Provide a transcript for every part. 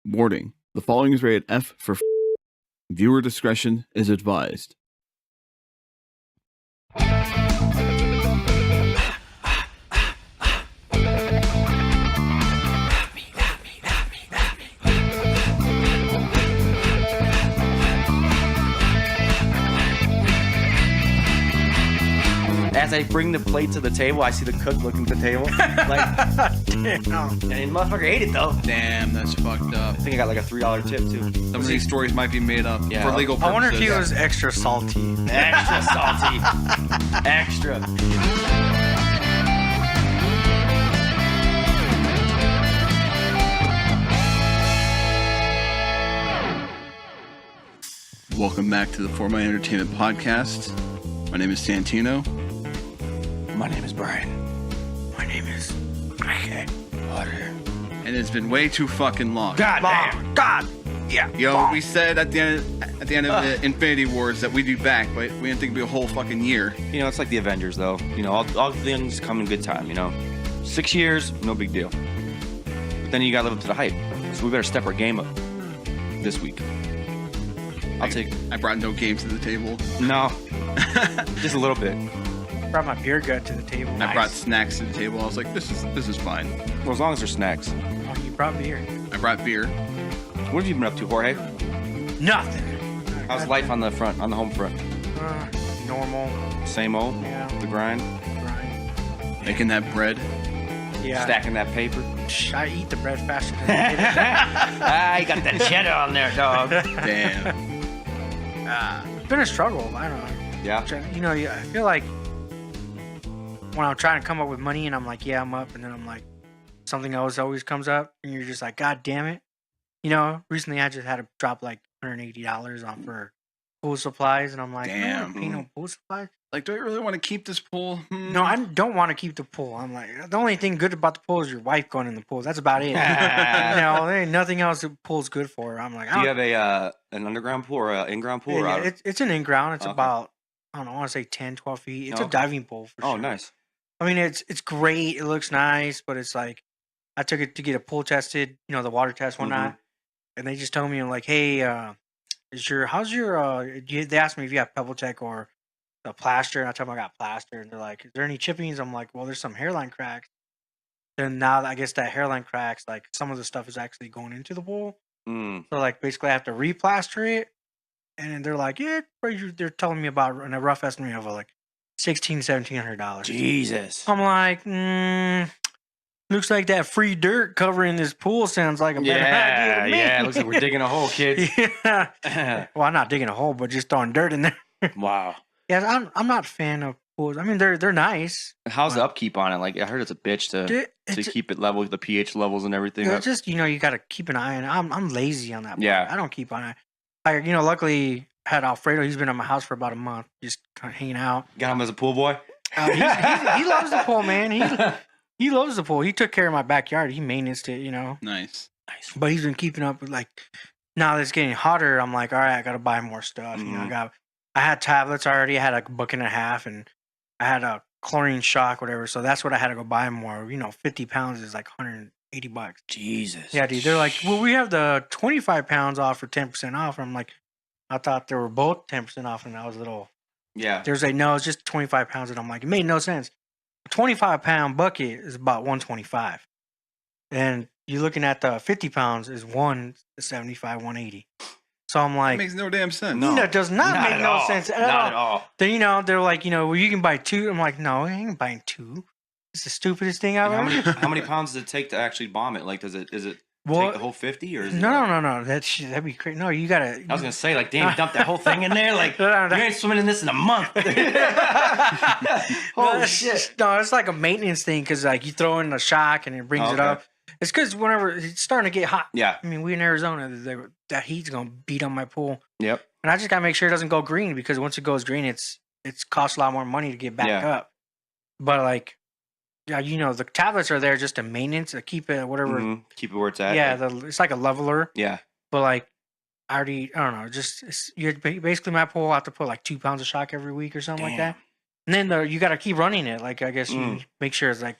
Warning. The following is rated F for viewer discretion is advised. As I bring the plate to the table, I see the cook looking at the table. Like, Damn. and the motherfucker ate it though. Damn, that's fucked up. I think I got like a $3 tip too. Some of these stories might be made up Yeah. for legal purposes. I wonder if he was extra salty. Extra salty. Extra. Welcome back to the For My Entertainment podcast. My name is Santino. My name is Brian. My name is Water. And it's been way too fucking long. God damn. God. Yeah. Yo, we said at the end of the Infinity Wars that we'd be back, but we didn't think it'd be a whole fucking year. You know, it's like the Avengers though. You know, all things come in good time, you know. 6 years, no big deal. But then you gotta live up to the hype. So we better step our game up this week. I brought no games to the table. No. Just a little bit. Brought my beer gut to the table. I brought snacks to the table. I was like, this is fine. Well, as long as they're snacks. Oh, you brought beer. I brought beer. What have you been up to, Jorge? Nothing. How's life on the home front? Normal. Same old? Yeah. The grind? Grind. Making that bread. Yeah. Stacking that paper? I eat the bread faster than I get it. You got that cheddar on there, dog. Damn. It's been a struggle. I don't know. Yeah? You know, I feel like when I'm trying to come up with money and I'm like, yeah, I'm up. And then I'm like, something else always comes up. And you're just like, God damn it. You know, recently I just had to drop like $180 on for pool supplies. And I'm like, Damn. I don't want to pay no pool supplies. Like, do I really want to keep this pool? No, I don't want to keep the pool. I'm like, the only thing good about the pool is your wife going in the pool. That's about it. You know, there ain't nothing else the pool's good for. I'm like, Do you have an underground pool or an in-ground pool? yeah, or it's an in-ground. It's Okay. about, I don't know, I want to say 10, 12 feet. It's a Okay. diving pool for Oh, sure. nice. I mean, it's great. It looks nice, but it's like, I took it to get a pool tested, you know, the water test one night. And they just told me, like, hey, they asked me if you have Pebble Tech or the plaster. And I told them I got plaster. And they're like, is there any chippings? I'm like, well, there's some hairline cracks. And now I guess that hairline cracks, like some of the stuff is actually going into the pool. Mm. So like basically I have to replaster it. And they're like, yeah, they're telling me about a rough estimate of like $1,700. Jesus. I'm like, looks like that free dirt covering this pool sounds like a better idea to me. Yeah. Looks like we're digging a hole, kids. Yeah. Well, I'm not digging a hole, but just throwing dirt in there. Wow. Yeah, I'm not a fan of pools. I mean, they're nice. How's the upkeep on it? Like, I heard it's a bitch to keep it level, the pH levels and everything. It's just, you know, you got to keep an eye on it. I'm lazy on that part. Yeah. I don't keep on it. You know, luckily had Alfredo. He's been at my house for about a month, just kind of hanging out. Got him as a pool boy? He loves the pool, man. He loves the pool. He took care of my backyard. He maintained it, you know. Nice. But he's been keeping up with, like, now that it's getting hotter, I'm like, all right, I got to buy more stuff. You know, I had tablets already. I had like a buck and a half, and I had a chlorine shock, whatever. So that's what I had to go buy more. You know, 50 pounds is like $180. Jesus. Yeah, dude. They're like, well, we have the 25 pounds off for 10% off. I'm like, I thought they were both 10% off, and I was a little. Yeah. There's like, no, it's just 25 pounds. And I'm like, it made no sense. A 25-pound bucket is about 125, and you're looking at the 50 pounds is 175, 180. So I'm like, That makes no damn sense. no, that does not make no sense at all. Not at all. Then, you know, they're like, you know, well, you can buy two. I'm like, no, I ain't buying two. It's the stupidest thing I've ever. How many pounds does it take to actually bomb it? Like, is it take the whole 50 or is it No. That'd be crazy. No, you gotta. I was gonna say, like, damn, dump that whole thing in there. Like, you ain't swimming in this in a month. Holy shit! No, it's like a maintenance thing because like you throw in the shock and it brings it up. It's because whenever it's starting to get hot. Yeah. I mean, we in Arizona, that heat's gonna beat on my pool. Yep. And I just gotta make sure it doesn't go green because once it goes green, it's costs a lot more money to get back up. But like, yeah, you know, the tablets are there just to maintenance to keep it whatever. Keep it where it's at. Yeah, it's like a leveler. Yeah. But like, I don't know. You're basically my pool. I have to put like 2 pounds of shock every week or something like that. And then you got to keep running it. Like, I guess you make sure it's like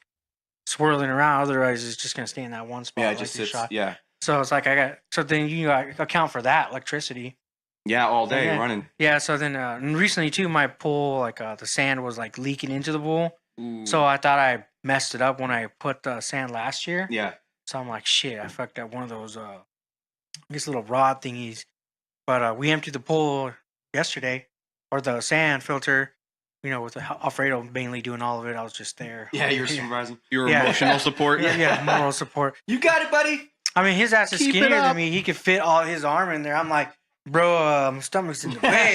swirling around. Otherwise, it's just gonna stay in that one spot. Yeah, it like just your sits. shock. Yeah. So it's like so then you account for that electricity. Yeah, all day Yeah. running. Yeah, so then and recently too, my pool, like the sand was like leaking into the pool. Ooh. So I thought I messed it up when I put the sand last year. Yeah. So I'm like, shit, I fucked up one of those these little rod thingies. But we emptied the pool yesterday, or the sand filter. You know, with Alfredo mainly doing all of it. I was just there. Yeah, you're supervising. Your Yeah. emotional support. Yeah, moral support. You got it, buddy. I mean, his ass is Keep it skinnier up. than me. He could fit all his arm in there. I'm like, bro, my stomach's in the way.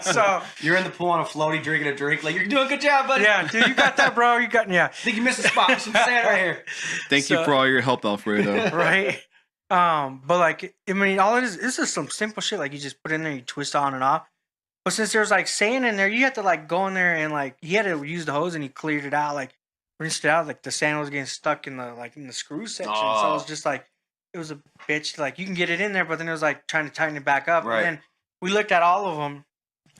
So You're in the pool on a floaty drinking a drink. Like, you're doing a good job, buddy. yeah, dude, you got that, bro. You got I think you missed a spot. There's some sand right here. Thank you So- for all your help, Alfredo. right. But like, I mean, all it is just some simple shit. Like you just put in there, you twist on and off. But since there's like sand in there, you have to like go in there and like he had to use the hose and he cleared it out, like rinsed it out. Like the sand was getting stuck in the screw section. So it was just like it was a bitch. Like you can get it in there, but then it was like trying to tighten it back up. Right. And then we looked at all of them.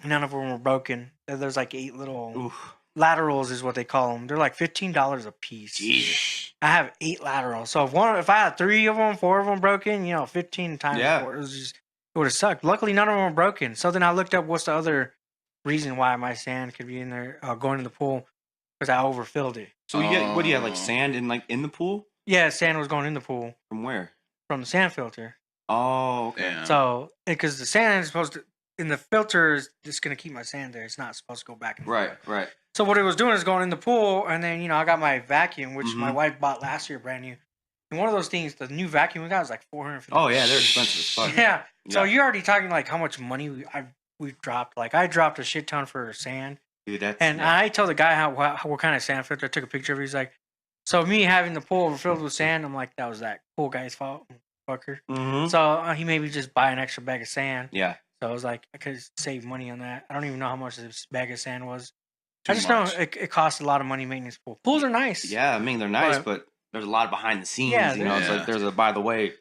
None of them were broken. There's like 8 little Oof. laterals, is what they call them. They're like $15 a piece. Jesus. I have 8 laterals. So if I had 3 of them, 4 of them broken, 15 times 4, it would have sucked. Luckily, none of them were broken. So then I looked up what's the other reason why my sand could be in there going in the pool, because I overfilled it. So you get, what do you have, like sand in the pool? Yeah, sand was going in the pool From where? from the sand filter. Oh, okay. Yeah. So because the sand is supposed to, in the filter is just gonna keep my sand there. It's not supposed to go back and forth. Right. So what it was doing is going in the pool, and then I got my vacuum, which my Mhm. wife bought last year, brand new. And one of those things, the new vacuum we got was like $450. Oh, yeah, they're expensive as fuck. Yeah. So Yeah. you're already talking like how much money we've dropped. Like I dropped a shit ton for sand, Dude, that's, and yeah. I told the guy what kind of sand filter. I took a picture of it. He's like, so me having the pool overfilled with sand, I'm like, that was that pool guy's fault, fucker. Mhm. So he made me just buy an extra bag of sand. Yeah. So I was like, I could save money on that. I don't even know how much this bag of sand was. Too I just much. know it costs a lot of money maintenance pool. Pools are nice. Yeah, I mean, they're nice, but there's a lot behind the scenes. Yeah, It's Yeah. like there's a, by the way,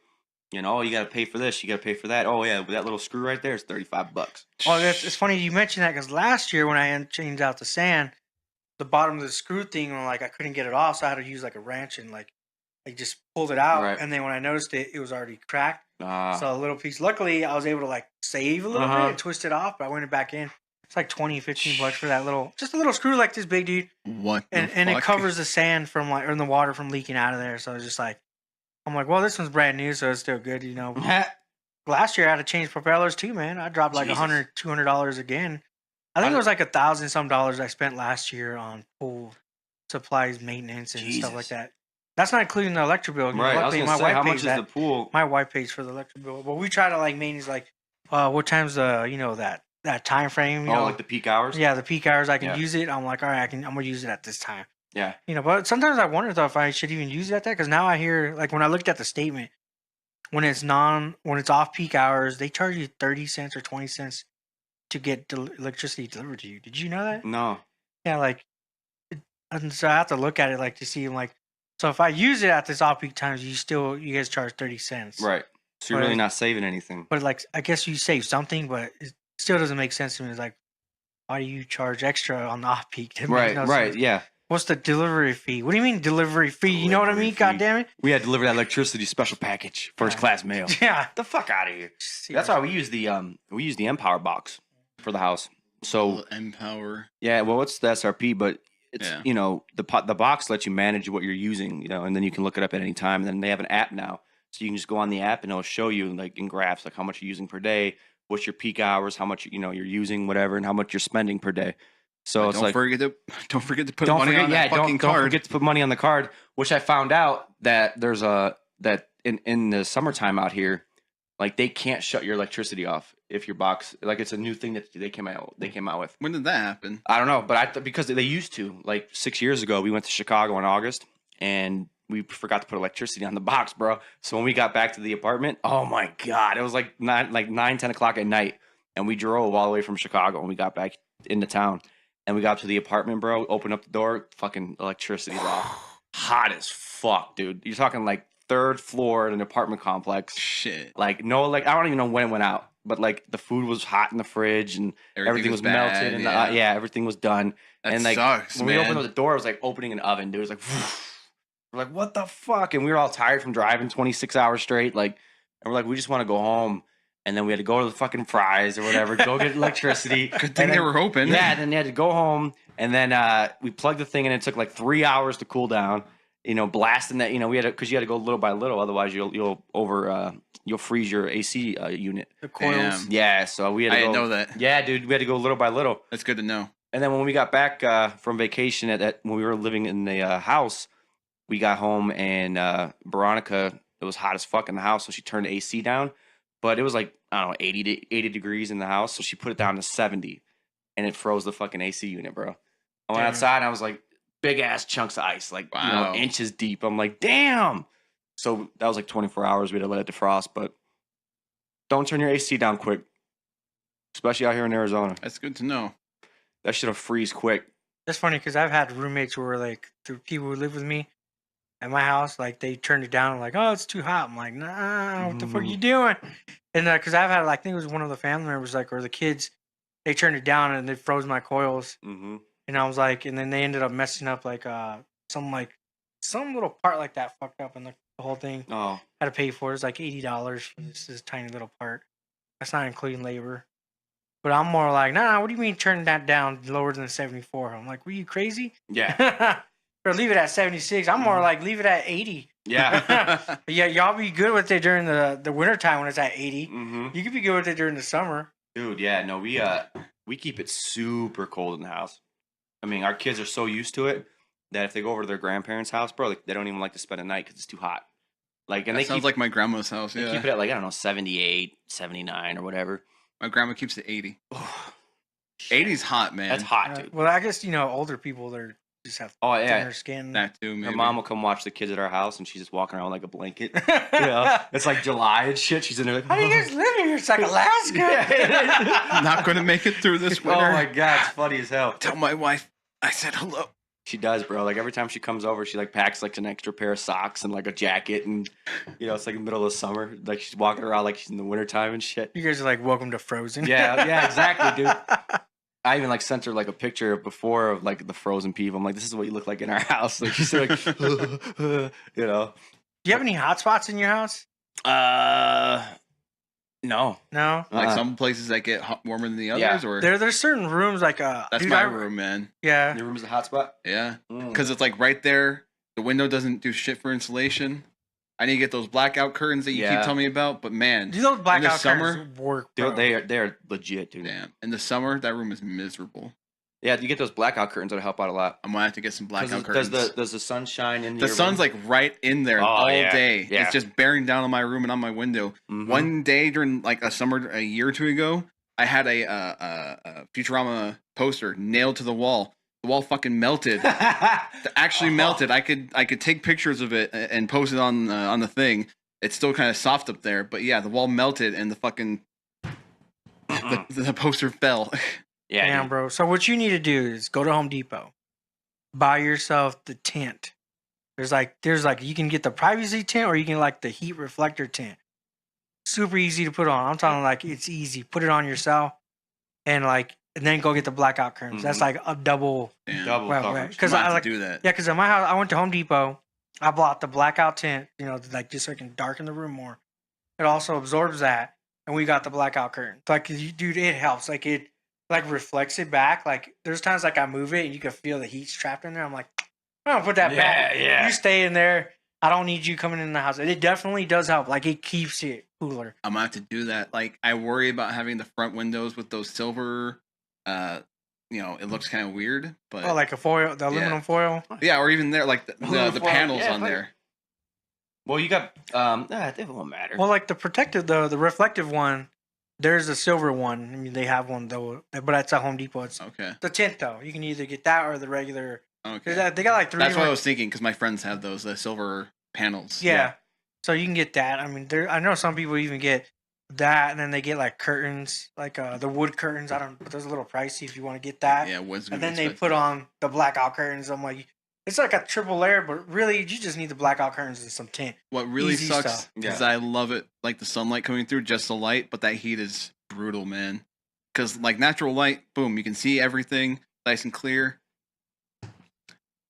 you got to pay for this, you got to pay for that. Oh, yeah, that little screw right there is $35. Oh, it's funny you mentioned that because last year when I changed out the sand, the bottom of the screw thing, like I couldn't get it off, so I had to use like a wrench and like just pulled it out. Right. And then when I noticed it was already cracked. Ah, So a little piece. Luckily, I was able to like save a little bit and twist it off, but I went back in. It's like $15 for that just a little screw like this big, dude. What? And the it fuck? covers the sand from like, or the water from leaking out of there. So it's just like, I'm like, well, this one's brand new, so it's still good, Last year I had to change propellers too, man. I dropped like Jesus. $100, $200 again. I think it was like $1,000 some dollars I spent last year on pool supplies, maintenance, and stuff like Jesus. that. That's not including the electric bill. right. I was Luckily, going to say, how much is that. the pool? My wife pays for the electric bill, but we try to like maintenance like, what time's the that time frame? Like the peak hours? Yeah, the peak hours I can Yeah. use it. I'm like, all right, I'm gonna use it at this time. Yeah. But sometimes I wonder though if I should even use it at that, because now I hear like when I looked at the statement, when it's off peak hours, they charge you 30 cents or 20 cents to get electricity delivered to you. Did you know that? No. Yeah, like, and so I have to look at it like to see like, so if I use it at this off peak times, you guys charge 30 cents. Right. So you're But really it- not saving anything. But like, I guess you save something, but it still doesn't make sense to me. It's like, why do you charge extra on the off peak? That makes no Right. sense. Yeah. What's the delivery fee? What do you mean delivery fee? You know what I Delivery mean? fee. God damn it. We had to deliver that electricity special package, first class mail. Yeah. The fuck out of here. That's why we use the Empower box for the house. So Empower. yeah, well, it's the SRP, but it's Yeah. the box lets you manage what you're using, and then you can look it up at any time. And then they have an app now, so you can just go on the app and it'll show you like in graphs like how much you're using per day, what's your peak hours, how much you're using, whatever, and how much you're spending per day. So it's don't like forget to put don't money forget, on that fucking don't card. forget to put money on the card. Which I found out that there's that in the summertime out here, like they can't shut your electricity off if your box, like it's a new thing that they came out with. When did that happen? I don't know, but because they used to, like 6 years ago, we went to Chicago in August and we forgot to put electricity on the box, bro. So when we got back to the apartment, oh my God, it was like 9, 10 o'clock at night. And we drove all the way from Chicago when we got back into town. And we got to the apartment, bro, opened up the door, fucking electricity's off. Hot as fuck, dude. You're talking like 3rd floor in an apartment complex. Shit. Like, no, like, I don't even know when it went out. But like the food was hot in the fridge and everything was bad, melted and everything was done. That and like sucks, when man. we opened the door, it was like opening an oven, dude. It was like We're like, what the fuck? And we were all tired from driving 26 hours straight. Like, and we're like, we just want to go home. And then we had to go to the fucking Fry's or whatever, go get electricity. Good thing they were open. Yeah, and then they had to go home. And then we plugged the thing in. And it took like 3 hours to cool down. You know, blasting that. You know, we had to, because you had to go little by little, otherwise you'll freeze your AC unit. The coils. Damn. Yeah, so we had to I go. didn't know that. Yeah, dude, we had to go little by little. That's good to know. And then when we got back from vacation when we were living in the house, we got home and Veronica, it was hot as fuck in the house, so she turned the AC down. But it was like, I don't know, 80 degrees in the house, so she put it down to 70, and it froze the fucking AC unit, bro. I went outside, and I was like, big ass chunks of ice, like inches deep. I'm like, damn. So that was like 24 hours. We had to let it defrost, but don't turn your AC down quick, especially out here in Arizona. That's good to know. That shit'll freeze quick. That's funny because I've had roommates who were like, the people who live with me at my house, like they turned it down, like, oh, it's too hot. I'm like, nah, what the fuck are you doing? And because I've had, like, I think it was one of the family members, like, or the kids, they turned it down and they froze my coils. Mm-hmm. And I was like, and then they ended up messing up like some little part like that fucked up, and the whole thing Oh, had to pay for it. It's like $80 for this tiny little part. That's not including labor. But I'm more like, nah, what do you mean turn that down lower than 74? I'm like, were you crazy? yeah. Or leave it at 76. I'm more like, leave it at 80. Yeah. But yeah, y'all be good with it during the winter time when it's at 80. Mm-hmm. You could be good with it during the summer. Dude, yeah, no, we keep it super cold in the house. I mean, our kids are so used to it that if they go over to their grandparents' house, bro, like, they don't even like to spend a night because it's too hot. Like, and That they sounds like my grandma's house. they Yeah, keep it at like, I don't know, 78, 79 or whatever. my grandma keeps it 80. 80's hot, man. That's hot, dude. Well, I guess, older people, they're just have Oh, yeah. thinner skin. That too, maybe. Her mom will come watch the kids at our house, and she's just walking around with like a blanket. You know, it's like July and shit. She's in there like, How do you guys live here? It's like Alaska. Not going to make it through this winter. oh my god, it's funny as hell. Tell my wife I said hello. She does, bro. Like every time she comes over, she like packs like an extra pair of socks and like a jacket, and it's like the middle of summer. Like she's walking around like she's in the wintertime and shit. You guys are like, welcome to Frozen. Yeah, exactly, dude. I even like sent her like a picture before of like the frozen people. I'm like, this is what you look like in our house. Like she's like, Do you have any hot spots in your house? No. No. Like some places that get warmer than the others, Yeah. or There's certain rooms like that's dude, my room, man. Yeah. Your room's a hot spot. Yeah, Mm. because it's like right there. The window doesn't do shit for insulation. I need to get those blackout curtains that you keep telling me about. But man, Do those blackout summer- curtains work, Dude, bro? they're legit, dude. damn, in the summer that room is miserable. Yeah, you get those blackout curtains that'll help out a lot. I'm gonna have to get some blackout curtains. Does the sun shine in The your sun's room? like right in there Oh, all yeah. day. Yeah. It's just bearing down on my room and on my window. Mhm. One day during like a summer a year or two ago, I had a Futurama poster nailed to the wall. The wall fucking melted. It actually melted. I could take pictures of it and post it on the thing. It's still kind of soft up there, but yeah, the wall melted and the fucking the poster fell. Yeah, Damn, dude. bro. So what you need to do is go to Home Depot, buy yourself the tent. There's like you can get the privacy tent or you can like the heat reflector tent. Super easy to put on. I'm talking like it's easy. Put it on yourself and then go get the blackout curtains. That's like a double. Damn. Double Right, coverage. right. Because I'm I gonna have like to do that. Yeah, because at my house, I went to Home Depot. I bought the blackout tent, like just so I can darken the room more. It also absorbs that, and we got the blackout curtain. Like, dude, it helps. Like it, like reflects it back. Like there's times like I move it and you can feel the heat trapped in there. I'm like, I don't put that back. Yeah. You stay in there. I don't need you coming in the house. And it definitely does help. Like it keeps it cooler. I'm gonna have to do that. Like I worry about having the front windows with those silver. It looks kind of weird, but Oh, like a foil, the aluminum foil. yeah, or even there, like the Aluminum foil, panels yeah, on like- there. Well, you got it won't matter. Well, like the protective, the reflective one. There's a silver one. I mean, they have one though, but that's at Home Depot. It's Okay, the tint though. You can either get that or the regular. okay. They got like three. That's what I different- was thinking because my friends have those, the silver panels. Yeah. So you can get that. I mean, I know some people even get that, and then they get like curtains, like the wood curtains. But those are a little pricey if you want to get that. Yeah. What's And then they put on the blackout curtains. I'm like, it's like a triple layer, but really you just need the blackout curtains and some tint. What really Easy sucks stuff. is Yeah. I love it, like the sunlight coming through, just the light, but that heat is brutal, man. Because like natural light, boom, you can see everything nice and clear.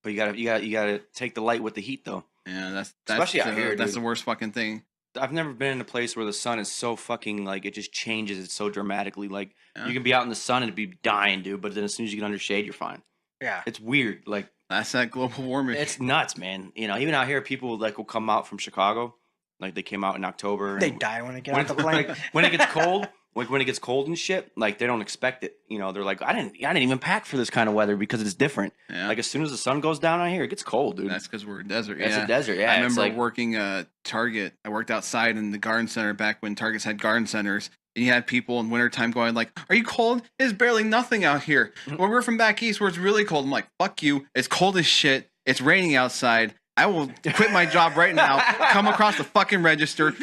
But you gotta take the light with the heat though. Yeah, that's Especially out here, that's dude. the worst fucking thing. I've never been in a place where the sun is so fucking like it just changes it so dramatically. Like Yeah. you can be out in the sun and be dying, dude, but then as soon as you get under shade, you're fine. Yeah. It's weird. Like That's that global warming. it's nuts, man. You know, even out here, people like will come out from Chicago. Like they came out in October. They and die when they get when, out the plane. like, when it gets cold, like when it gets cold and shit, like they don't expect it. You know, they're like, I didn't even pack for this kind of weather because it's different. Yeah. Like as soon as the sun goes down out here, it gets cold, dude. That's because we're a desert. It's Yeah. a desert. Yeah, I it's remember like, working Target. I worked outside in the garden center back when Targets had garden centers. And you had people in wintertime going like, "Are you cold? It's barely nothing out here." When we're from back east where it's really cold, I'm like, "Fuck you. It's cold as shit. It's raining outside. I will quit my job right now. Come across the fucking register.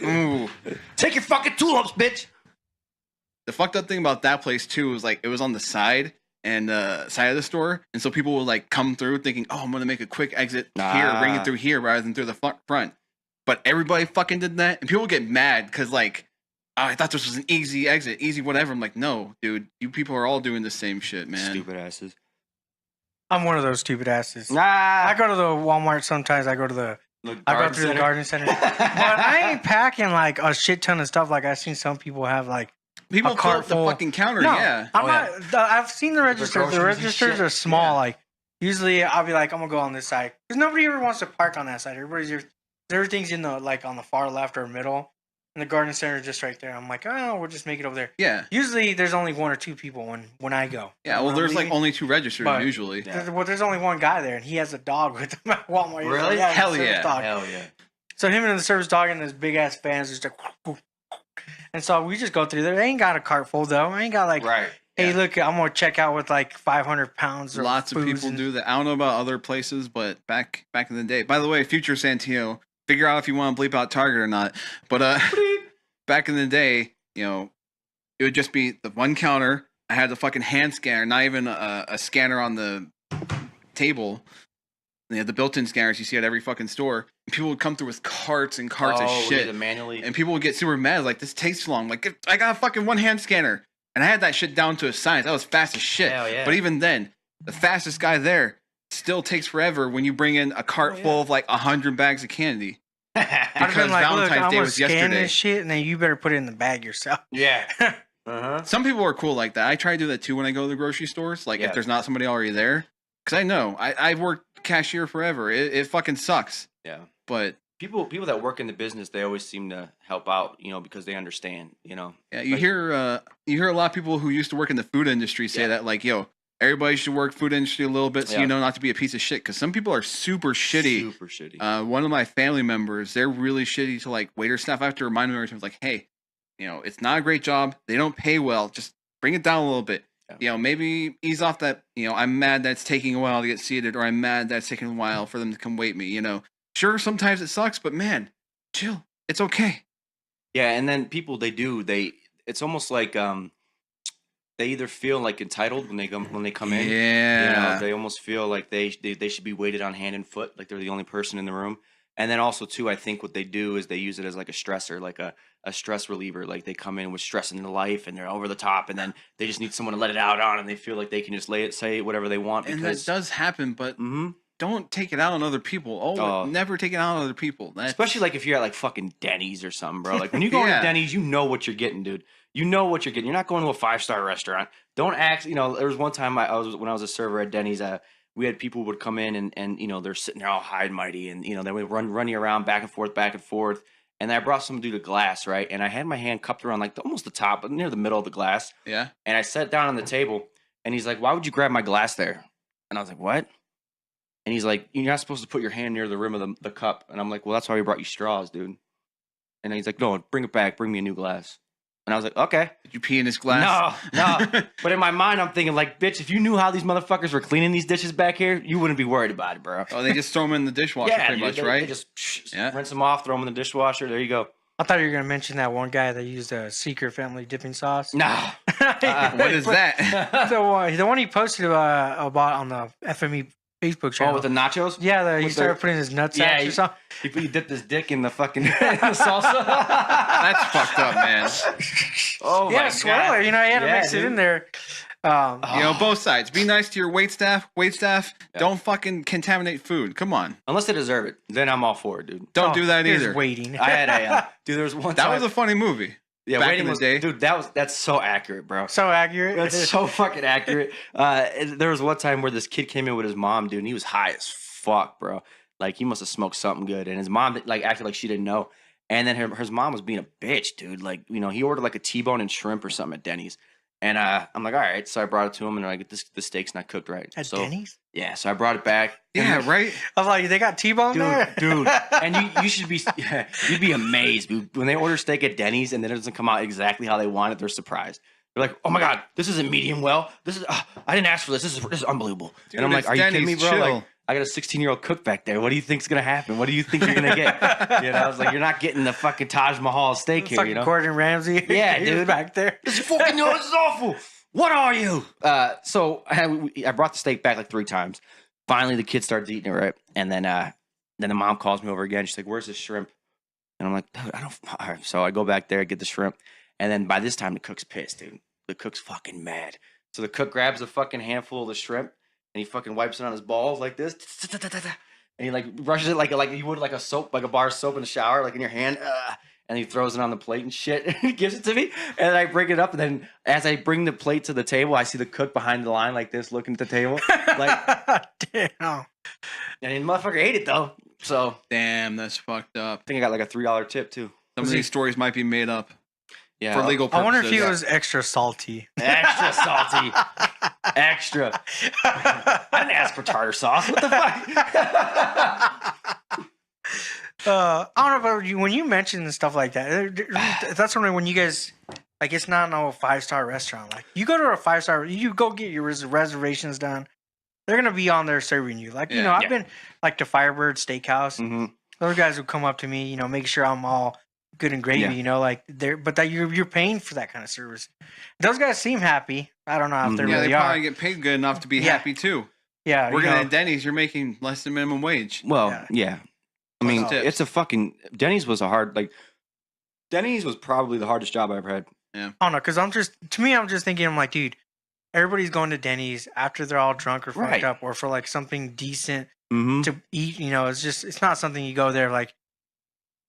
Ooh. take your fucking tulips, bitch. The fucked up thing about that place too was like it was on the side and side of the store, and so people would like come through thinking, "Oh, I'm gonna make a quick exit here, bring it through here rather than through the front." But everybody fucking did that, and people get mad because like, oh, I thought this was an easy exit, easy whatever. I'm like, no, dude, you people are all doing the same shit, man. Stupid asses. I'm one of those stupid asses. Nah. I go to the Walmart sometimes. I go through the garden center. But I ain't packing like a shit ton of stuff. Like I've seen some people have like People a fill cart up the full. fucking counter, No, yeah. I'm Oh, not. I've seen the registers. The groceries and registers shit. are small. Yeah. Like usually, I'll be like, I'm gonna go on this side because nobody ever wants to park on that side. Everything's in the like on the far left or middle, and the garden center is just right there. I'm like, oh, we'll just make it over there. Yeah, Usually, there's only one or two people when I go. yeah. When Well, I'm there's like leaving. only 2 registers But- usually. Yeah. There's only one guy there, and he has a dog with him at Walmart. He's like, Really? yeah, it's a Hell service yeah. dog. Hell yeah. So him and the service dog and this big ass fans just like, and so we just go through there. They ain't got a cart full though. I ain't got like, Right. hey, Yeah. look, I'm gonna check out with like 500 pounds. Of Lots of booze people and- do that. I don't know about other places, but back in the day. By the way, future Santino, figure out if you want to bleep out Target or not. But back in the day, you know, it would just be the one counter. I had the fucking hand scanner, not even a scanner on the table. They had the built-in scanners you see at every fucking store. And people would come through with carts and carts of shit. Manually. And people would get super mad, like, this takes too long. Like, I got a fucking one hand scanner. And I had that shit down to a science. That was fast as shit. Hell yeah. But even then, the fastest guy there still takes forever when you bring in a cart full of like 100 bags of candy. I'd have because been like, look, Valentine's I'm Day gonna was scan yesterday. this shit, and then you better put it in the bag yourself. Yeah. Uh-huh. Some people are cool like that. I try to do that too when I go to the grocery stores. Like Yeah. if there's not somebody already there. Because I know, I've worked cashier forever. It fucking sucks. Yeah. But People that work in the business, they always seem to help out, you know, because they understand, you know. yeah, you Like- hear a lot of people who used to work in the food industry say Yeah. that like, yo, everybody should work food industry a little bit so Yeah. you know not to be a piece of shit. Because some people are super shitty. Super shitty. One of my family members, they're really shitty to like waiter staff. I have to remind them every time, like, hey, you know, it's not a great job. They don't pay well. Just bring it down a little bit. Yeah. You know, maybe ease off that. You know, I'm mad that it's taking a while to get seated, or I'm mad that it's taking a while for them to come wait me. You know, sure, sometimes it sucks, but man, chill. It's okay. Yeah, and then people it's almost like they either feel like entitled when they come in. Yeah. You know, they almost feel like they should be waited on hand and foot, like they're the only person in the room. And then also too, I think what they do is they use it as like a stressor, like a stress reliever. Like they come in with stress in their life and they're over the top, and then they just need someone to let it out on, and they feel like they can just say whatever they want. And Because that does happen, but Mhm. don't take it out on other people. Oh, never take it out on other people. That's, Especially like if you're at like fucking Dennys or something, bro. Like when you go Yeah. to Dennys, you know what you're getting, dude. You know what you're getting. You're not going to a 5-star restaurant. Don't act. You know, there was one time when I was a server at Dennys. We had people would come in and you know they're sitting there all high and mighty, and you know they would running around back and forth. And I brought some dude a glass, right? And I had my hand cupped around like almost the top, but near the middle of the glass. yeah. And I sat down on the table, and he's like, "Why would you grab my glass there?" And I was like, "What?" And he's like, "You're not supposed to put your hand near the rim of the cup." And I'm like, "Well, that's why we brought you straws, dude." And he's like, "No, bring it back. Bring me a new glass." And I was like, "Okay." Did you pee in his glass? No. But in my mind, I'm thinking like, bitch, if you knew how these motherfuckers were cleaning these dishes back here, you wouldn't be worried about it, bro. Oh, they just throw them in the dishwasher pretty dude, much, they right? just Yeah. rinse them off, throw them in the dishwasher. There you go. I thought you were gonna mention that one guy that used a secret family dipping sauce. Nah. What is that? The one he posted about on the FME Facebook channel. Oh, with the nachos? yeah, he with started the- putting his nuts Yeah, out or something. He dipped his dick in the fucking salsa. That's fucked up, man. Oh Yeah, my swirler. God. You know, he had to Yeah, mix it dude. in there. Both sides. Be nice to your wait staff. Yeah. Don't fucking contaminate food. Come on. Unless they deserve it, then I'm all for it, dude. Don't do that here's either. Waiting. I had a dude. There was one. That time, was a funny movie. yeah. back Waiting in the was, day. dude. That's so accurate, bro. So accurate. That's so fucking accurate. There was one time where this kid came in with his mom, dude, and he was high as fuck, bro. Like he must have smoked something good, and his mom like acted like she didn't know. And then his mom was being a bitch, dude. Like, he ordered like a T-bone and shrimp or something at Dennys. And I'm like, all right. So I brought it to him, and they're like, the steak's not cooked right. At so, Dennys? Yeah. So I brought it back. Yeah, right. I was like, they got T-bone there? Dude. And you should be, you'd be amazed, dude. When they order steak at Dennys and then it doesn't come out exactly how they want it, they're surprised. They're like, oh my God, this isn't medium well. This is, I didn't ask for this. This is unbelievable. Dude, and I'm like, are you kidding me, bro? Chill. Like, I got a 16-year-old cook back there. What do you think's gonna happen? What do you think you're gonna get? I was like, you're not getting the fucking Taj Mahal steak here, Fucking Gordon Ramsay. Yeah, He was dude. back there. This is fucking this is awful. What are you? So I brought the steak back like 3 times. Finally, the kid starts eating it, right? And then the mom calls me over again. She's like, "Where's the shrimp?" And I'm like, "I don't." All right. So I go back there, get the shrimp, and then by this time the cook's pissed, dude. The cook's fucking mad. So the cook grabs a fucking handful of the shrimp and he fucking wipes it on his balls like this, and he like brushes it like you would like a soap, like a bar of soap in the shower, like in your hand. And he throws it on the plate and shit. And he gives it to me, and I bring it up. And then as I bring the plate to the table, I see the cook behind the line like this, looking at the table, like, damn. and the motherfucker ate it though. So Damn, that's fucked up. I think I got like a $3 tip too. Some of these stories might be made up Yeah, for legal purposes. I wonder if he was extra salty. extra salty, extra. I didn't ask for tartar sauce. What the fuck? I don't know about you. When you mention stuff like that, that's when you guys like. It's not no 5-star restaurant. Like you go to a 5-star, you go get your reservations done. They're gonna be on there serving you. Like I've been like to Firebird Steakhouse. Mm-hmm. Those guys will come up to me, make sure I'm all good and gravy. Yeah. But that you're paying for that kind of service. Those guys seem happy. I don't know if they Yeah, really they are. probably get paid good enough to be happy too. Yeah, Working at Dennys, you're making less than minimum wage. Well, yeah. I mean, it's a fucking Dennys was Dennys was probably the hardest job I ever had. I don't know, because I'm just thinking, I'm like, dude, everybody's going to Dennys after they're all drunk or fucked up, or for like something decent to eat. It's not something you go there like,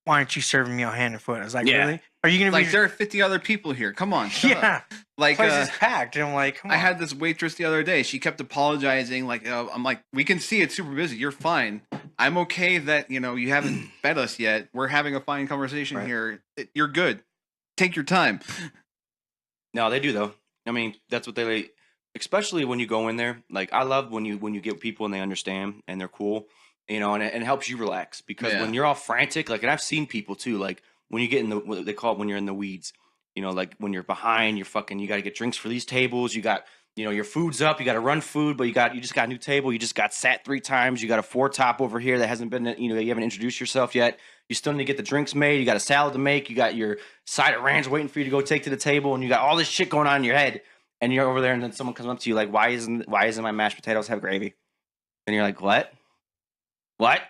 why aren't you serving me on hand and foot? I was like, really? Are you gonna be like there are 50 other people here? Come on, shut up. Like place is packed, and I'm like, come on. I had this waitress the other day. She kept apologizing. Like I'm like, we can see it's super busy. You're fine. I'm okay that you haven't fed us yet. We're having a fine conversation here. You're good. Take your time. No, they do though. I mean, that's what they, especially when you go in there. Like I love when you get people and they understand and they're cool, and it helps you relax because when you're all frantic, like, and I've seen people too, like when you get in what they call it when you're in the weeds, like when you're behind, you got to get drinks for these tables. You got, your food's up, you got to run food, but you just got a new table. You just got sat 3 times. You got a 4-top over here that hasn't been, you haven't introduced yourself yet. You still need to get the drinks made. You got a salad to make. You got your side of ranch waiting for you to go take to the table, and you got all this shit going on in your head. And you're over there, and then someone comes up to you like, "Why isn't my mashed potatoes have gravy?" And you're like, "What? What?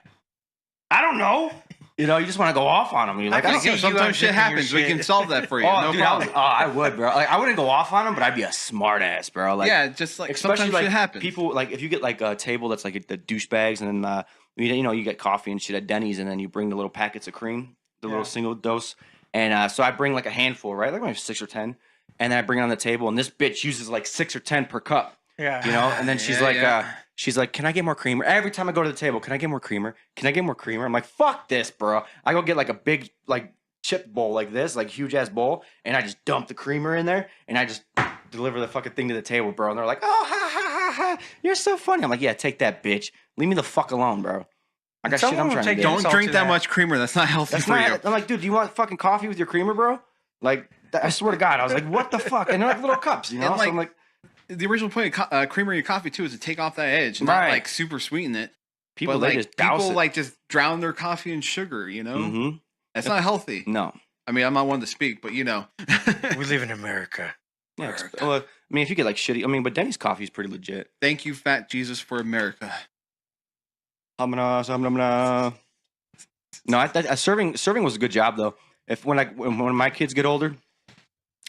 I don't know." You just want to go off on them. You're like, sometimes shit happens. We can solve that for you. No problem. I would, bro. Like, I wouldn't go off on them, but I'd be a smart ass, bro. Like, just like especially sometimes like shit happens. People like if you get like a table that's like the douchebags, and then you get coffee and shit at Dennys, and then you bring the little packets of cream, the little single dose, and so I bring like a handful, right, like maybe 6 or 10, and then I bring it on the table, and this bitch uses like 6 or 10 per cup. Yeah. And then she's she's like, "Can I get more creamer?" Every time I go to the table, "Can I get more creamer? Can I get more creamer?" I'm like, "Fuck this, bro." I go get like a big like chip bowl like this, like huge ass bowl, and I just dump the creamer in there, and I just deliver the fucking thing to the table, bro. And they're like, "Oh, ha ha ha ha, you're so funny." I'm like, "Yeah, take that, bitch. Leave me the fuck alone, bro. I got shit I'm trying to do." Don't drink that much creamer. That's not healthy for you. I'm like, "Dude, do you want fucking coffee with your creamer, bro?" Like, I swear to God, I was like, "What the fuck?" And they're like little cups, And so I'm like. The original point of creamer in your coffee too is to take off that edge and not like super sweeten it. People, but, just douse it. Like just drown their coffee in sugar. Mm-hmm. That's not healthy. No, I mean I'm not one to speak, but we live in America. Yeah, well, I mean, if you get like shitty, but Dennys coffee is pretty legit. Thank you, Fat Jesus, for America. No, serving was a good job though. When my kids get older,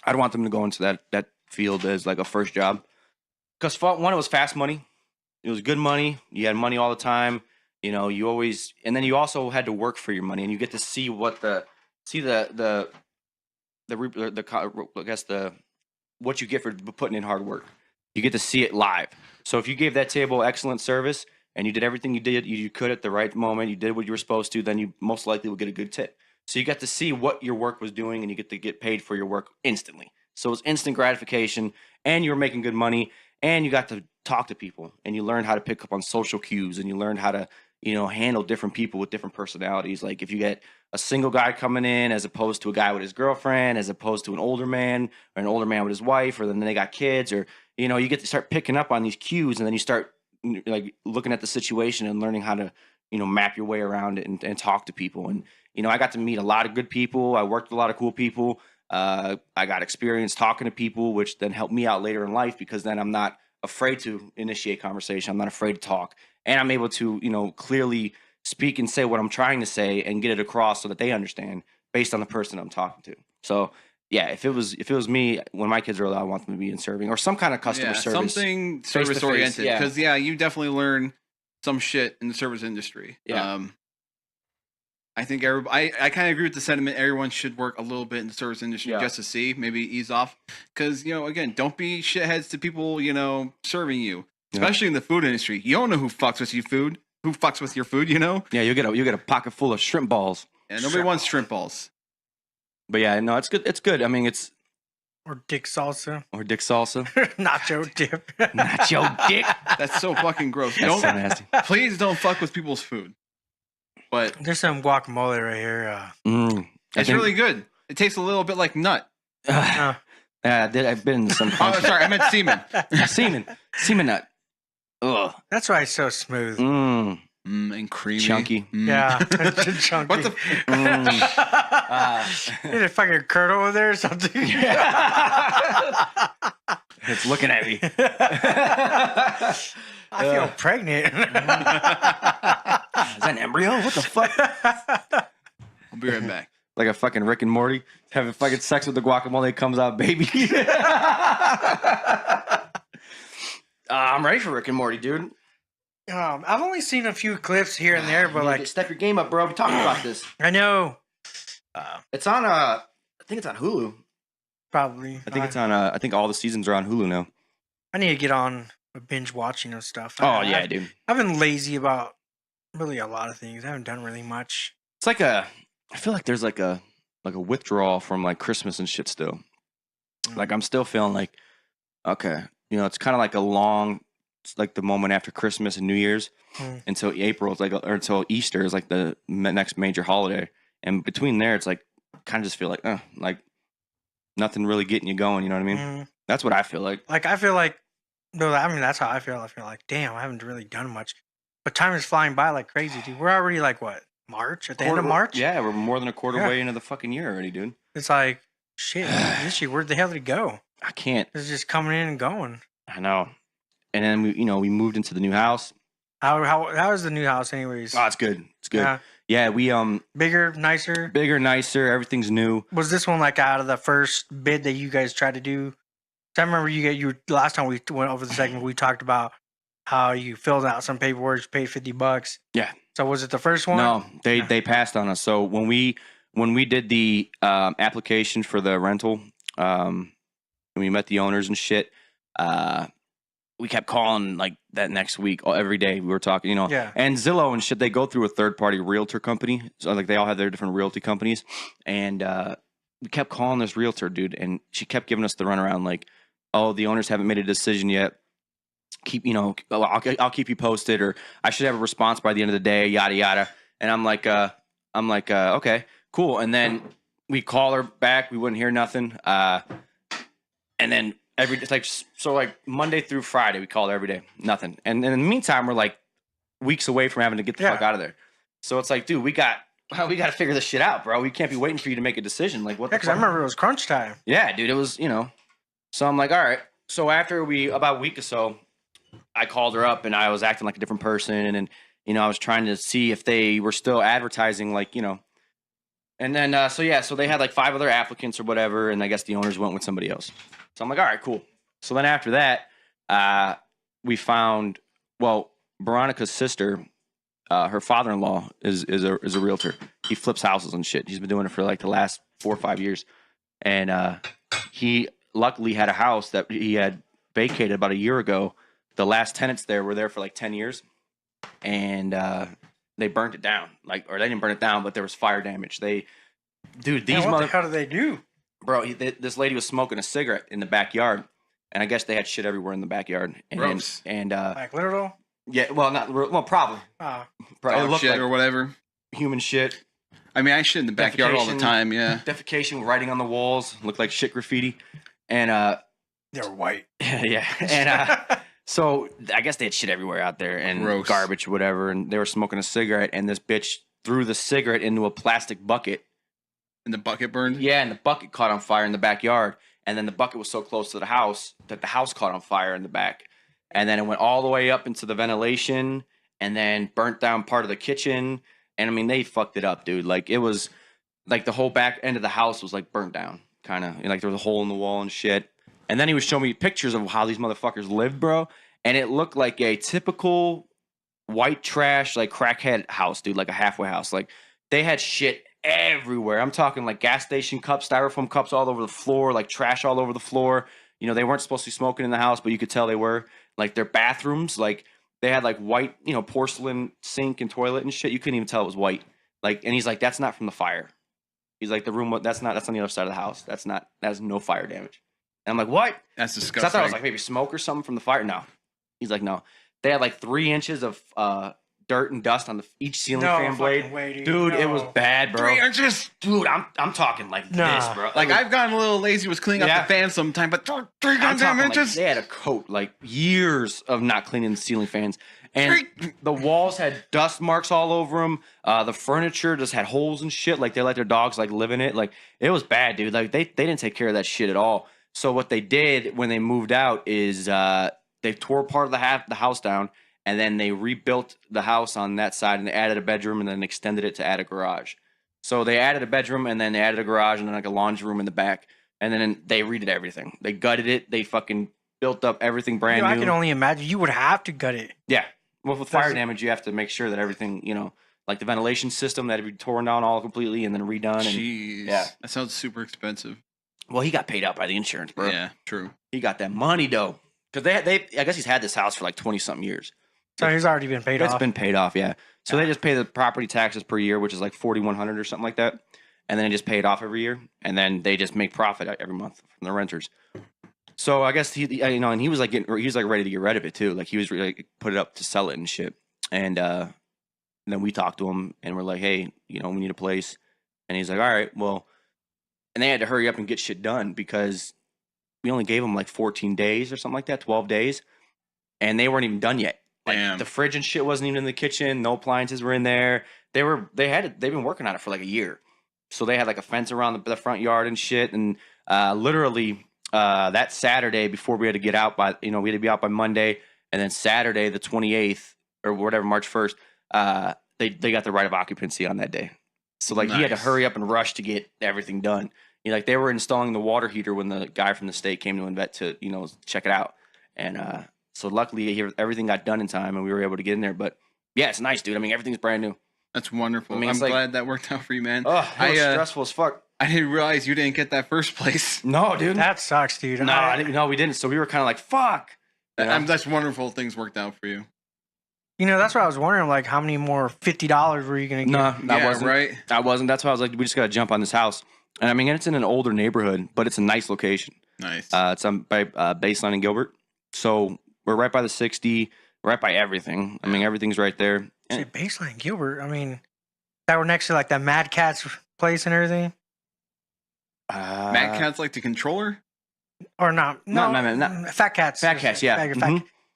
I'd want them to go into that field as like a first job. Because one, it was fast money. It was good money. You had money all the time. You know, you always, and then you also had to work for your money, and you get to see what what you get for putting in hard work. You get to see it live. So if you gave that table excellent service and you did everything you could at the right moment, you did what you were supposed to, then you most likely will get a good tip. So you got to see what your work was doing, and you get to get paid for your work instantly. So it was instant gratification, and you were making good money, and you got to talk to people, and you learned how to pick up on social cues, and you learned how to, handle different people with different personalities. Like if you get a single guy coming in as opposed to a guy with his girlfriend, as opposed to an older man or an older man with his wife, or then they got kids, or, you get to start picking up on these cues, and then you start like looking at the situation and learning how to, map your way around it and talk to people. And, I got to meet a lot of good people. I worked with a lot of cool people. I got experience talking to people, which then helped me out later in life, because then I'm not afraid to initiate conversation. I'm not afraid to talk, and I'm able to, clearly speak and say what I'm trying to say and get it across so that they understand based on the person I'm talking to. So yeah, if it was me when my kids are little, I want them to be in serving or some kind of customer service, something service oriented. Because you definitely learn some shit in the service industry. Yeah. I think I kind of agree with the sentiment. Everyone should work a little bit in the service industry just to see, maybe ease off. Because, again, don't be shitheads to people, serving you, especially in the food industry. You don't know who fucks with your food. Who fucks with your food, Yeah, you get a pocket full of shrimp balls. Yeah, nobody wants shrimp balls. But yeah, no, it's good. It's good. I mean, it's or dick salsa. Nacho dip. Nacho dick. That's so fucking gross. That's so nasty. Please don't fuck with people's food. But there's some guacamole right here. It's really good. It tastes a little bit like nut. I've been in some. Oh, sorry, I meant semen. Semen nut. Ugh. That's why it's so smooth. And creamy. Chunky. Yeah. Chunky. What the? Did it fucking curdle over there or something? It's looking at me. I feel pregnant. Is that an embryo? What the fuck? I'll be right back. Like a fucking Rick and Morty having fucking sex with the guacamole, comes out baby. I'm ready for Rick and Morty, dude. I've only seen a few clips here and there, but like, step your game up, bro. We talked about this. I know. It's on. I think it's on Hulu. Probably. I think it's on. I think all the seasons are on Hulu now. I need to get on a binge watching of stuff. Dude. I've been lazy about really a lot of things. I haven't done really much. It's like I feel like there's like a withdrawal from like Christmas and shit still. Like I'm still feeling like, okay, it's kind of like it's like the moment after Christmas and New Year's until April. It's like, or until Easter is like the next major holiday. And between there, it's like, kind of just feel like nothing really getting you going. You know what I mean? That's what I feel like. Like, I feel like, no, I mean, that's how I feel. I feel like, damn, I haven't really done much. But time is flying by like crazy, dude. We're already like, what, March? At the end of March? Yeah, we're more than a quarter way into the fucking year already, dude. It's like, shit, this year, where the hell did it go? I can't. It's just coming in and going. I know. And then we moved into the new house. How is the new house anyways? Oh, it's good. It's good. Yeah, we bigger, nicer. Everything's new. Was this one like out of the first bid that you guys tried to do? I remember you last time we went over the segment, we talked about how you filled out some paperwork, you paid $50. Yeah. So was it the first one? No, they passed on us. So when we did the application for the rental, and we met the owners and shit, we kept calling like that next week every day. We were talking, and Zillow and shit. They go through a third-party realtor company, so like they all have their different realty companies, and we kept calling this realtor, dude, and she kept giving us the runaround, like, oh, the owners haven't made a decision yet. I'll keep you posted, or I should have a response by the end of the day, yada yada. And I'm like, okay, cool. And then we call her back, we wouldn't hear nothing, and then. Like Monday through Friday, we called her every day, nothing. And in the meantime, we're like weeks away from having to get the fuck out of there. So it's like, dude, we got to figure this shit out, bro. We can't be waiting for you to make a decision. Like, what? Because I remember it was crunch time. Yeah, dude, it was, So I'm like, all right. So after about a week or so, I called her up and I was acting like a different person, and I was trying to see if they were still advertising, like, And then so they had like 5 other applicants or whatever, and I guess the owners went with somebody else. So I'm like, all right, cool. So then after that, we found, well, Veronica's sister, her father-in-law is a realtor. He flips houses and shit. He's been doing it for like the last 4 or 5 years. And he luckily had a house that he had vacated about a year ago. The last tenants there were there for like 10 years. And they burnt it down. Or they didn't burn it down, but there was fire damage. These what the hell do they do? Bro, this lady was smoking a cigarette in the backyard. And I guess they had shit everywhere in the backyard. Gross. And Like literal? yeah, probably. Oh. Probably. It looked shit like or whatever. human shit. I mean, I shit in the backyard all the time. Yeah. Defecation, writing on the walls, looked like shit graffiti. And They're white. yeah. And so I guess they had shit everywhere out there and Gross. garbage, whatever. And they were smoking a cigarette, and this bitch threw the cigarette into a plastic bucket. And the bucket burned. Yeah, and the bucket caught on fire in the backyard. And then the bucket was so close to the house that the house caught on fire in the back. And then it went all the way up into the ventilation and then burnt down part of the kitchen. And I mean, they fucked it up, dude. Like, it was like the whole back end of the house was like burnt down, kind of. Like, there was a hole in the wall and shit. And then he was showing me pictures of how these motherfuckers lived, bro. And it looked like a typical white trash, like crackhead house, dude, like a halfway house. Like, they had shit everywhere. I'm talking like gas station cups, styrofoam cups all over the floor, like trash all over the floor. You know, they weren't supposed to be smoking in the house, but you could tell they were. Like, their bathrooms, like, they had like white, porcelain sink and toilet and shit. You couldn't even tell it was white. Like, and he's like, that's not from the fire. He's like, the room, that's on the other side of the house. That has no fire damage. And I'm like, what? That's 'Cause disgusting. I thought it was like maybe smoke or something from the fire. No. He's like, no. They had like 3 inches of dirt and dust on each ceiling fan blade. Way, Dude, it was bad, bro. 3 inches. Dude, I'm talking like this, bro. Like, I've gotten a little lazy with cleaning up the fan sometime, but 3 I'm goddamn talking like inches. they had a coat, like years of not cleaning the ceiling fans. And the walls had dust marks all over them. The furniture just had holes and shit. Like, they let their dogs like live in it. Like, it was bad, dude. Like, they didn't take care of that shit at all. So what they did when they moved out is they tore part of the house down, and then they rebuilt the house on that side, and they added a bedroom and then extended it to add a garage. So they added a bedroom, and then they added a garage, and then like a laundry room in the back. And then they redid everything. They gutted it. They fucking built up everything brand new. I can only imagine. You would have to gut it. Yeah. Well, with fire damage, you have to make sure that everything, like the ventilation system, that had been torn down all completely and then redone. And, Jeez. Yeah. That sounds super expensive. Well, he got paid out by the insurance, bro. Yeah, true. He got that money, though. Because I guess he's had this house for like 20-something years. So he's already been paid off. It's been paid off, yeah. So they just pay the property taxes per year, which is like $4,100 or something like that. And then they just pay it off every year. And then they just make profit every month from the renters. So I guess and he was like ready to get rid of it too. Like, he was like put it up to sell it and shit. And then we talked to him and we're like, hey, we need a place. And he's like, all right, well. And they had to hurry up and get shit done because we only gave them like 14 days or something like that, 12 days. And they weren't even done yet. Like, Damn. the fridge and shit wasn't even in the kitchen. No appliances were in there. They've been working on it for like a year. So they had like a fence around the front yard and shit. And literally that Saturday before we had to get out by, we had to be out by Monday. And then Saturday, the 28th or whatever, March 1st, they got the right of occupancy on that day. So like, he had to hurry up and rush to get everything done. Like, they were installing the water heater when the guy from the state came to Invet to, check it out. And so luckily everything got done in time and we were able to get in there. But yeah, it's nice, dude. I mean, everything's brand new. That's wonderful. I mean, I'm it's glad that worked out for you, man. Oh, it was stressful as fuck. I didn't realize you didn't get that first place. No, dude. That sucks, dude. No, we didn't. So we were kind of like, fuck. That's wonderful. Things worked out for you. That's what I was wondering. Like, how many more $50 were you gonna get? No, that wasn't. Right. That wasn't. That's why I was like, we just gotta jump on this house. And I mean, it's in an older neighborhood, but it's a nice location. Nice. It's on by Baseline and Gilbert, so we're right by the 60, right by everything. I mean, everything's right there. Say Baseline Gilbert. I mean, that were next to like that Mad Catz place and everything. Mad Cat's like the controller? Or not? No, Fat Cats. Fat Cats, yeah.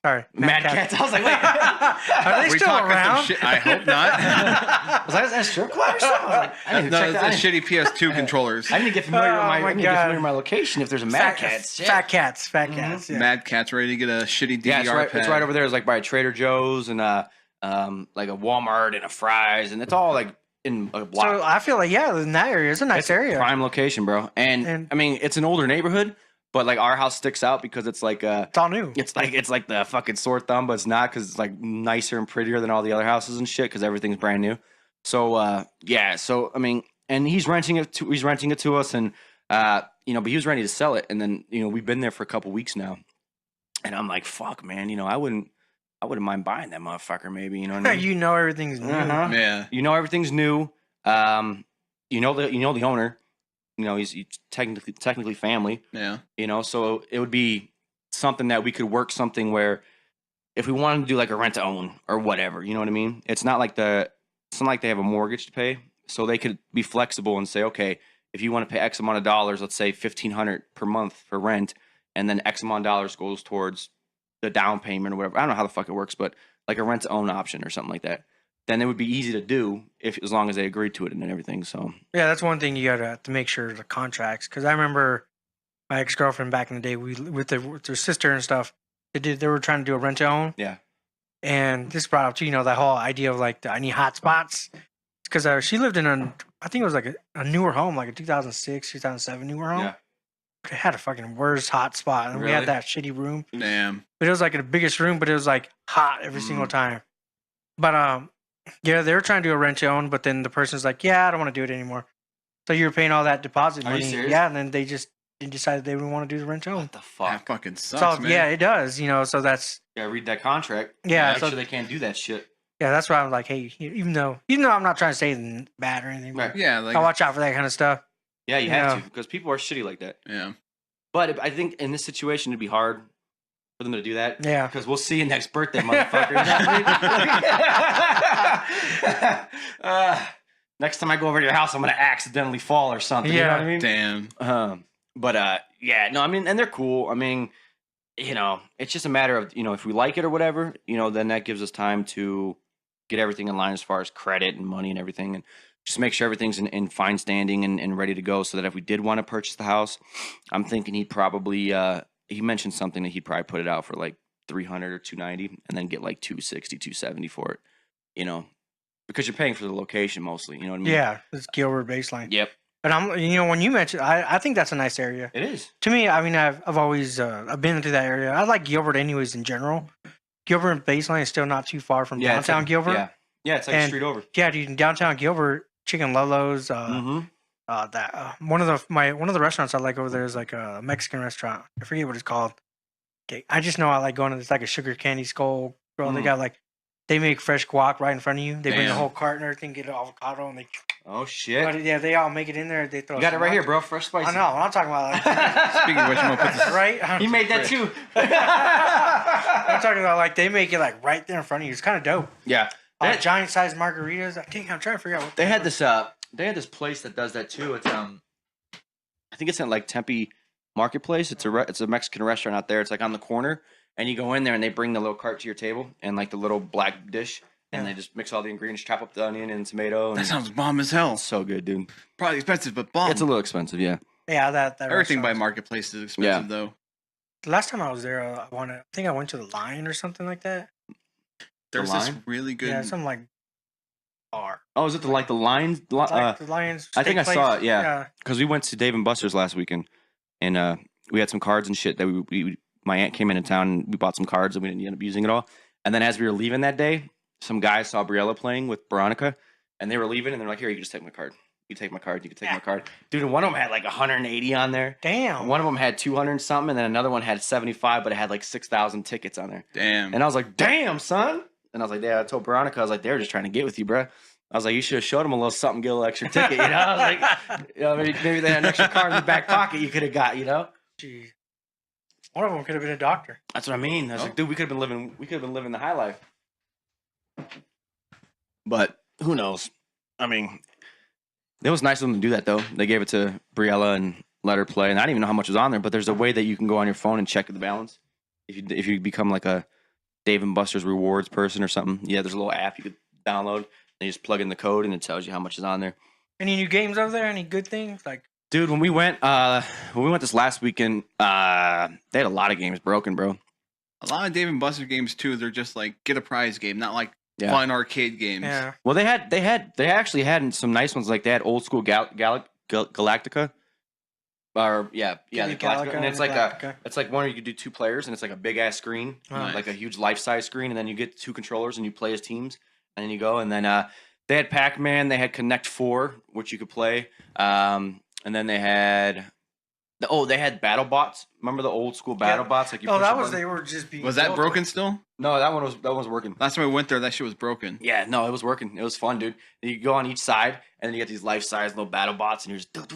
Sorry, Mad Catz. I was like, wait. Are they still around? I hope not. Was that a strip club or something? I was like, That's shitty PS2 controllers. I need to get familiar with my location if there's a Mad Catz. Fat Cats. Yeah. Mad Cat's ready to get a shitty DVR Yeah, pad. it's right over there. It's like by a Trader Joe's and like a Walmart and a Fry's, and it's all like in a block. So I feel like, in that area, it's a nice area. Prime location, bro. And I mean, it's an older neighborhood, But like our house sticks out because it's like It's all new. it's like the fucking sore thumb, but it's not because it's like nicer and prettier than all the other houses and shit because everything's brand new. So yeah, so I mean, and he's renting it to us, and you know, but he was ready to sell it, and then you know we've been there for a couple weeks now, and I'm like, fuck, man, you know, I wouldn't mind buying that motherfucker, maybe, you know what I mean? You know everything's new. Uh-huh. Yeah. You know everything's new. You know the owner. You know he's technically family. Yeah. You know, so it would be something that we could work something where if we wanted to do like a rent to own or whatever, you know what I mean? It's not like they have a mortgage to pay, so they could be flexible and say, okay, if you want to pay X amount of dollars, let's say $1,500 per month for rent, and then X amount of dollars goes towards the down payment or whatever. I don't know how the fuck it works, but like a rent to own option or something like that. Then it would be easy to do as long as they agreed to it and everything. So Yeah, that's one thing you gotta have to make sure the contracts. Because I remember my ex girlfriend back in the day, with her sister and stuff. They were trying to do a rent to own. yeah, And this brought up to, you know, that whole idea of like I need hot spots. Because she lived in I think it was like a newer home, like a 2006, 2007 newer home. yeah. It had a fucking worst hot spot, and we Really? had that shitty room. Damn. But it was like the biggest room, but it was like hot every single time. But yeah, they were trying to do a rent to own, but then the person's like, "Yeah, I don't want to do it anymore." So you were paying all that deposit Are you money, serious? yeah, and then they decided they didn't want to do the rent to own. What the fuck? That fucking sucks, So man. yeah, it does, you know. So that's Yeah, read that contract. Yeah, Make so- sure they can't do that shit. that's why I'm like, hey, even though I'm not trying to say anything bad or anything, but Right. Yeah, like I watch out for that kind of stuff. Yeah, you have Yeah. to because people are shitty like that. yeah. But I think in this situation, it'd be hard for them to do that. Yeah. Because we'll see you next birthday, motherfucker. Next time I go over to your house, I'm going to accidentally fall or something. You know Yeah. what I mean? Damn. But yeah, no, I mean, and they're cool. I mean, you know, it's just a matter of, you know, if we like it or whatever, you know, then that gives us time to get everything in line as far as credit and money and everything. And just make sure everything's in fine standing and ready to go so that if we did want to purchase the house, I'm thinking he'd probably, he mentioned something that he'd probably put it out for like 300 or 290 and then get like 260, 270 for it, you know, because you're paying for the location mostly, you know what I mean? Yeah, it's Gilbert baseline. Yep. And when you mentioned, I think that's a nice area. It is. To me, I mean, I've always I've been into that area. I like Gilbert anyways in general. Gilbert and Baseline is still not too far from Yeah, it's downtown like- Gilbert. Yeah. Yeah, it's like a And- street over. Yeah, dude, in downtown Gilbert, Chicken Lolo's, Mm-hmm. one of the restaurants I like over there is like a Mexican restaurant. I forget what it's called. Okay, I just know I like going to it's like a sugar candy skull. Bro, they got like they make fresh guac right in front of you. They bring the Damn. whole cart and everything, get an avocado, and they Oh, shit. but yeah, they all make it in there. They throw. You got it some right here, nuts. bro. Fresh spicy. I know. I'm talking about like, Speaking of which, I'm gonna put this. right. He made that too. I'm talking about like they make it like right there in front of you. It's kind of dope. Yeah. Giant sized margaritas. I think I'm trying to figure out what They had this place that does that too. It's I think it's in like Tempe Marketplace. It's a Mexican restaurant out there. It's like on the corner, and you go in there and they bring the little cart to your table and like the little black dish, and Yeah. they just mix all the ingredients, chop up the onion and tomato. And That sounds bomb as hell. it's so good, dude. Probably expensive, but bomb. It's a little expensive, yeah. Yeah, that Everything by restaurant. marketplace is expensive though. The last time I was there, I think I went to the Lion or something like that. There's this Line? really good. Yeah, something like bar. Oh, is it the lines? Like the Lion's. I think steak I saw place. it, yeah. Because we went to Dave and Buster's last weekend, and we had some cards and shit that my aunt came into town and we bought some cards and we didn't end up using it all. And then as we were leaving that day, some guys saw Briella playing with Veronica, and they were leaving, and they're like, "Here, you can just take my card. You can take my card. You can take my card." Dude, and one of them had like 180 on there. Damn. One of them had 200 and something, and then another one had 75, but it had like 6,000 tickets on there. Damn. And I was like, "Damn, son!" And I was like, "Yeah." I told Veronica, I was like, "They were just trying to get with you, bro." I was like, "You should have showed them a little something, get a little extra ticket." You know, I was like, you know, maybe they had an extra card in the back pocket you could have got. You know, Jeez. One of them could have been a doctor. that's what I mean. I was like, dude, we could have been living the high life. But who knows? I mean, it was nice of them to do that, though. They gave it to Briella and let her play, and I didn't even know how much was on there. But there's a way that you can go on your phone and check the balance if you become like a Dave and Buster's rewards person or something. Yeah, there's a little app you could download. And you just plug in the code, and it tells you how much is on there. Any new games over there? Any good things? Like, Dude, when we went this last weekend, they had a lot of games broken, bro. A lot of Dave and Buster games too. They're just like get a prize game, not like Yeah. fun arcade games. yeah. Well, they actually had some nice ones. Like they had old school Galactica. Or the Galaga Galactica, and it's and like Galactica. it's like one where you could do 2 players, and it's like a big ass screen, Nice. like a huge life size screen, and then you get 2 controllers and you play as teams, and then you go, and then they had Pac-Man, they had Connect 4, which you could play, and then they had they had BattleBots. Remember the old school BattleBots? Like you push a button? they were just being. Was that built. broken still? No, that one was working. Last time I went there, that shit was broken. Yeah, no, it was working. It was fun, dude. You go on each side, and then you get these life-size little BattleBots, and you're just. It's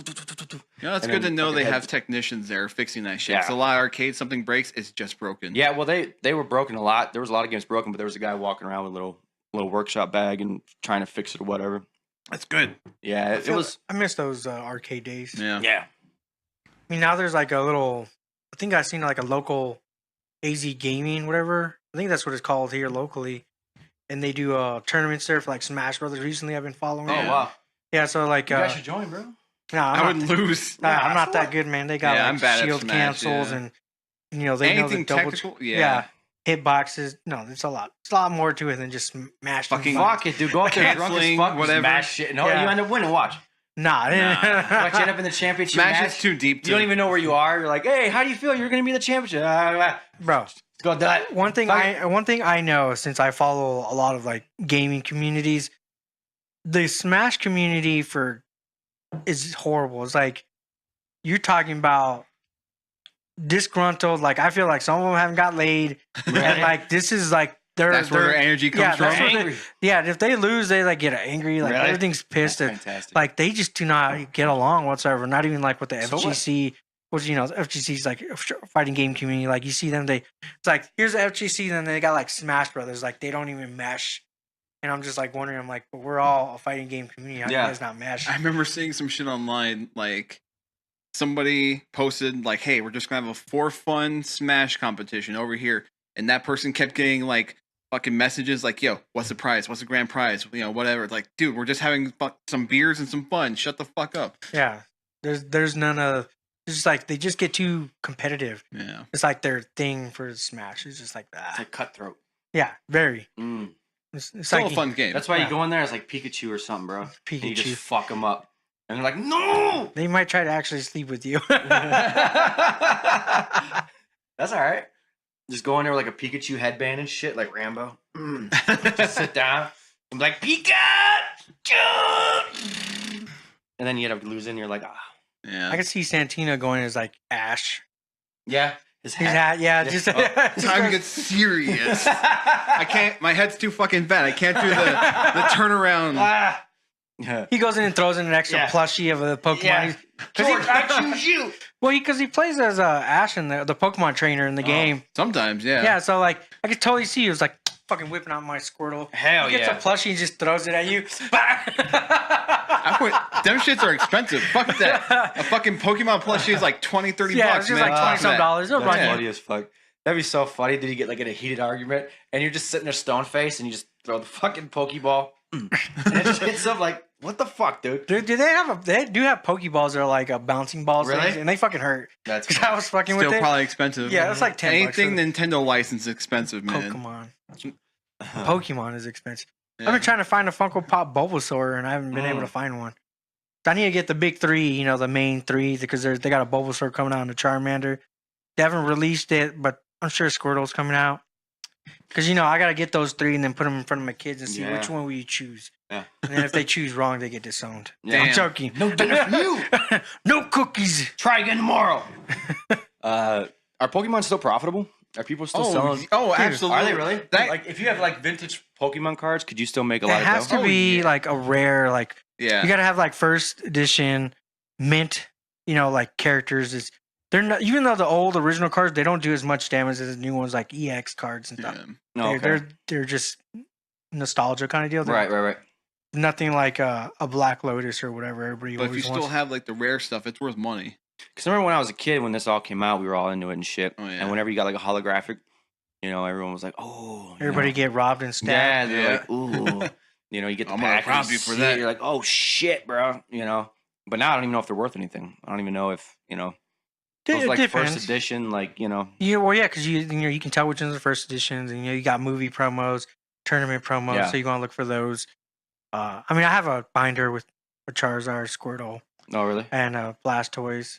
And good to then know fucking they head- have technicians there fixing that shit. Yeah. 'Cause a lot of arcades, something breaks, it's just broken. Yeah, well, they were broken a lot. There was a lot of games broken, but there was a guy walking around with a little workshop bag and trying to fix it or whatever. That's good. Yeah, it was. I miss those arcade days. Yeah. Yeah, I mean, now there's like a little. I think I've seen like a local AZ Gaming, whatever. I think that's what it's called here locally, and they do tournaments there for like Smash Brothers. Recently, I've been following. Oh it. wow, Yeah, so like, you guys should join, bro. no, I would lose. I'm not that good, man. They got Yeah, like I'm bad at shield Smash, cancels yeah. and they know the Anything double technical? yeah, hitboxes. No, it's a lot. It's a lot more to it than just smash. Fucking- Fuck it, dude. Go out there drunk as Canceling, fuck, whatever. smash shit, and Yeah. you end up winning. Watch. Nah, Watch, you end up in the championship Smash match. is too deep. You don't even know where you are. You're like, hey, how do you feel? You're gonna be the championship. bro. Go do it. One thing I know, since I follow a lot of like gaming communities, the Smash community is horrible. It's like you're talking about disgruntled. Like I feel like some of them haven't got laid, and like this is like That's where their energy comes yeah, from. that's where they- Angry. yeah. If they lose, they like get angry. Like Really? everything's pissed. That's At, fantastic. like they just do not get along whatsoever. Not even like with the So what? FGC. Which the FGC's like a fighting game community. Like you see them, it's like here's the FGC, then they got like Smash Brothers. Like they don't even mesh. And I'm just like wondering. I'm like, but we're all a fighting game community. How do Yeah. you guys not mesh? I remember seeing some shit online, like somebody posted, like, "Hey, we're just gonna have a for fun Smash competition over here," and that person kept getting like fucking messages, like, "Yo, what's the prize? What's the grand prize? You know, whatever." It's like, dude, we're just having some beers and some fun. Shut the fuck up. Yeah, there's none of. It's just like they just get too competitive. Yeah. It's like their thing for Smash. It's just like It's that. like cutthroat. Yeah, very. Mm. It's Still like a fun game. That's why Yeah. you go in there as like Pikachu or something, bro. And you Pikachu. just fuck them up. And they're like, no! They might try to actually sleep with you. That's all right. Just go in there with like a Pikachu headband and shit, like Rambo. Just sit down and be like, Pikachu! And then you end up losing. You're like, ah. Yeah. I can see Santina going as like Ash. Yeah. His His hat. hat, yeah, just, Oh, just Time goes- gets serious. I can't. My head's too fucking fat. I can't do the turnaround. Ah. Yeah. he goes in and throws in an extra Yeah. plushie of the Pokemon. Yeah. He's- George, I choose you. Well, because he plays as Ash in the Pokemon trainer in the game. Sometimes, yeah. Yeah, so like I could totally see he was like fucking whipping out my Squirtle. Hell He gets yeah. a plushie and just throws it at you. Them shits are expensive. Fuck that. A fucking Pokemon plushie is like 20, 30 Yeah, bucks, it's just man. like Fuck 20 some that. dollars. It'll That's run funny you. as fuck. That'd be so funny. Did you get like in a heated argument and you're just sitting there stone faced and you just throw the fucking Pokeball and it just hits up like, what the fuck, dude? Dude, do they have they do have Pokeballs that are like bouncing balls Really? things, and they fucking hurt. That's Because I was fucking Still with it. probably expensive. Yeah, it's like 10 bucks for Anything Nintendo license is expensive, man. Pokemon. Pokemon is expensive. Yeah. I've been trying to find a Funko Pop Bulbasaur and I haven't been able to find one. I need to get the big three, you know, the main three, because they got a Bulbasaur coming out and a Charmander. They haven't released it, but I'm sure Squirtle's coming out. Because, you know, I got to get those three and then put them in front of my kids and see Yeah. which one will you choose. Yeah. And then if they choose wrong, they get disowned. Yeah. I'm joking. No dinner for you. No cookies. Try again tomorrow. Are Pokemon still profitable? Are people still selling? Oh, absolutely. Are they really? That- Like, if you have like vintage Pokemon cards, could you still make a lot It of has dough? to be yeah. like a rare, like, Yeah. you got to have like first edition mint, you know, like characters. They're not, even though the old original cards, they don't do as much damage as the new ones like EX cards and stuff. Yeah. No, okay. They're just nostalgia kind of deal. They're right. Nothing like a Black Lotus or whatever everybody But if you always still wants. have like the rare stuff, it's worth money. Because I remember when I was a kid, when this all came out, we were all into it and shit. Oh, yeah. And whenever you got like a holographic, you know, everyone was like, "Oh." you Everybody know. get robbed and Yeah, stabbed. they're Yeah. like, "Ooh." You know, you get the I'm gonna pack. and rob you for see that. it, You're like, "Oh shit, bro." You know. But now I don't even know if they're worth anything. I don't even know if those It like depends. first edition, like Yeah, well, yeah, because you know you can tell which ones are first editions, and you got movie promos, tournament promos, Yeah. so you want to look for those. I mean, I have a binder with a Charizard, Squirtle, Oh really? and Blastoise.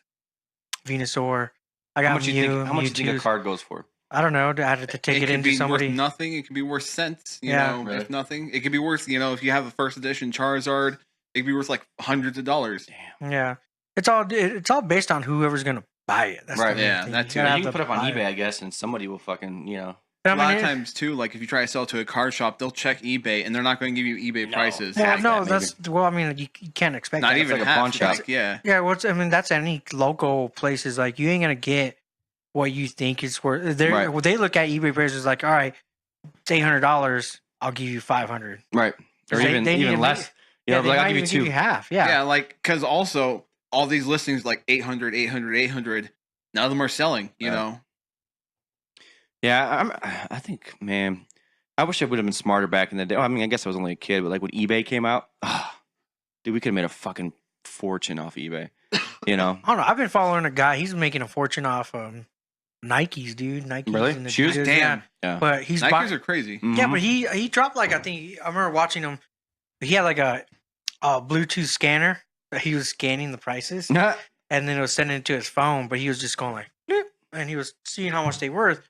Venusaur. I How got much you think? How much you think a Mewtwo's. card goes for? I don't know. I had to take it could into be somebody. worth nothing. It could be worth cents. You Yeah. know, Really? if nothing, it could be worth. You know, if you have a first edition Charizard, it could be worth like hundreds of dollars. Damn. Yeah, it's all based on whoever's gonna buy it. That's Right, the main yeah, thing. that's You it. gotta You have can to put it up on buy eBay, I guess, and somebody will fucking, But A I lot mean, of times too, like if you try to sell to a card shop, they'll check eBay and they're not going to give you eBay No. prices. well, half no, that, that's well. I mean, you can't expect Not that. even like a half. pawn shop. Like, yeah. Yeah, I mean, that's any local places. Like, you ain't gonna get what you think it's worth. Right. Well, they look at eBay prices like, all right, it's $800. I'll give you 500. right, or They even need to less. You know, they like I'll might give you even two. half. Yeah, Yeah. like because also all these listings like 800, 800, 800. None of them are selling. You Right. know. Yeah, I think, man, I wish I would have been smarter back in the day. I mean, I guess I was only a kid, but like when eBay came out, dude, we could have made a fucking fortune off eBay. You know, I don't know. I've been following a guy. He's making a fortune off Nikes, dude. Nikes. Really? and Shoes? Adidas, Damn. yeah. But he's Nikes are crazy. yeah, Mhm. but he dropped like I remember watching him. He had like a Bluetooth scanner that he was scanning the prices, Nah. and then it was sending it to his phone. But he was just going like, "Bloop," and he was seeing how much they worth,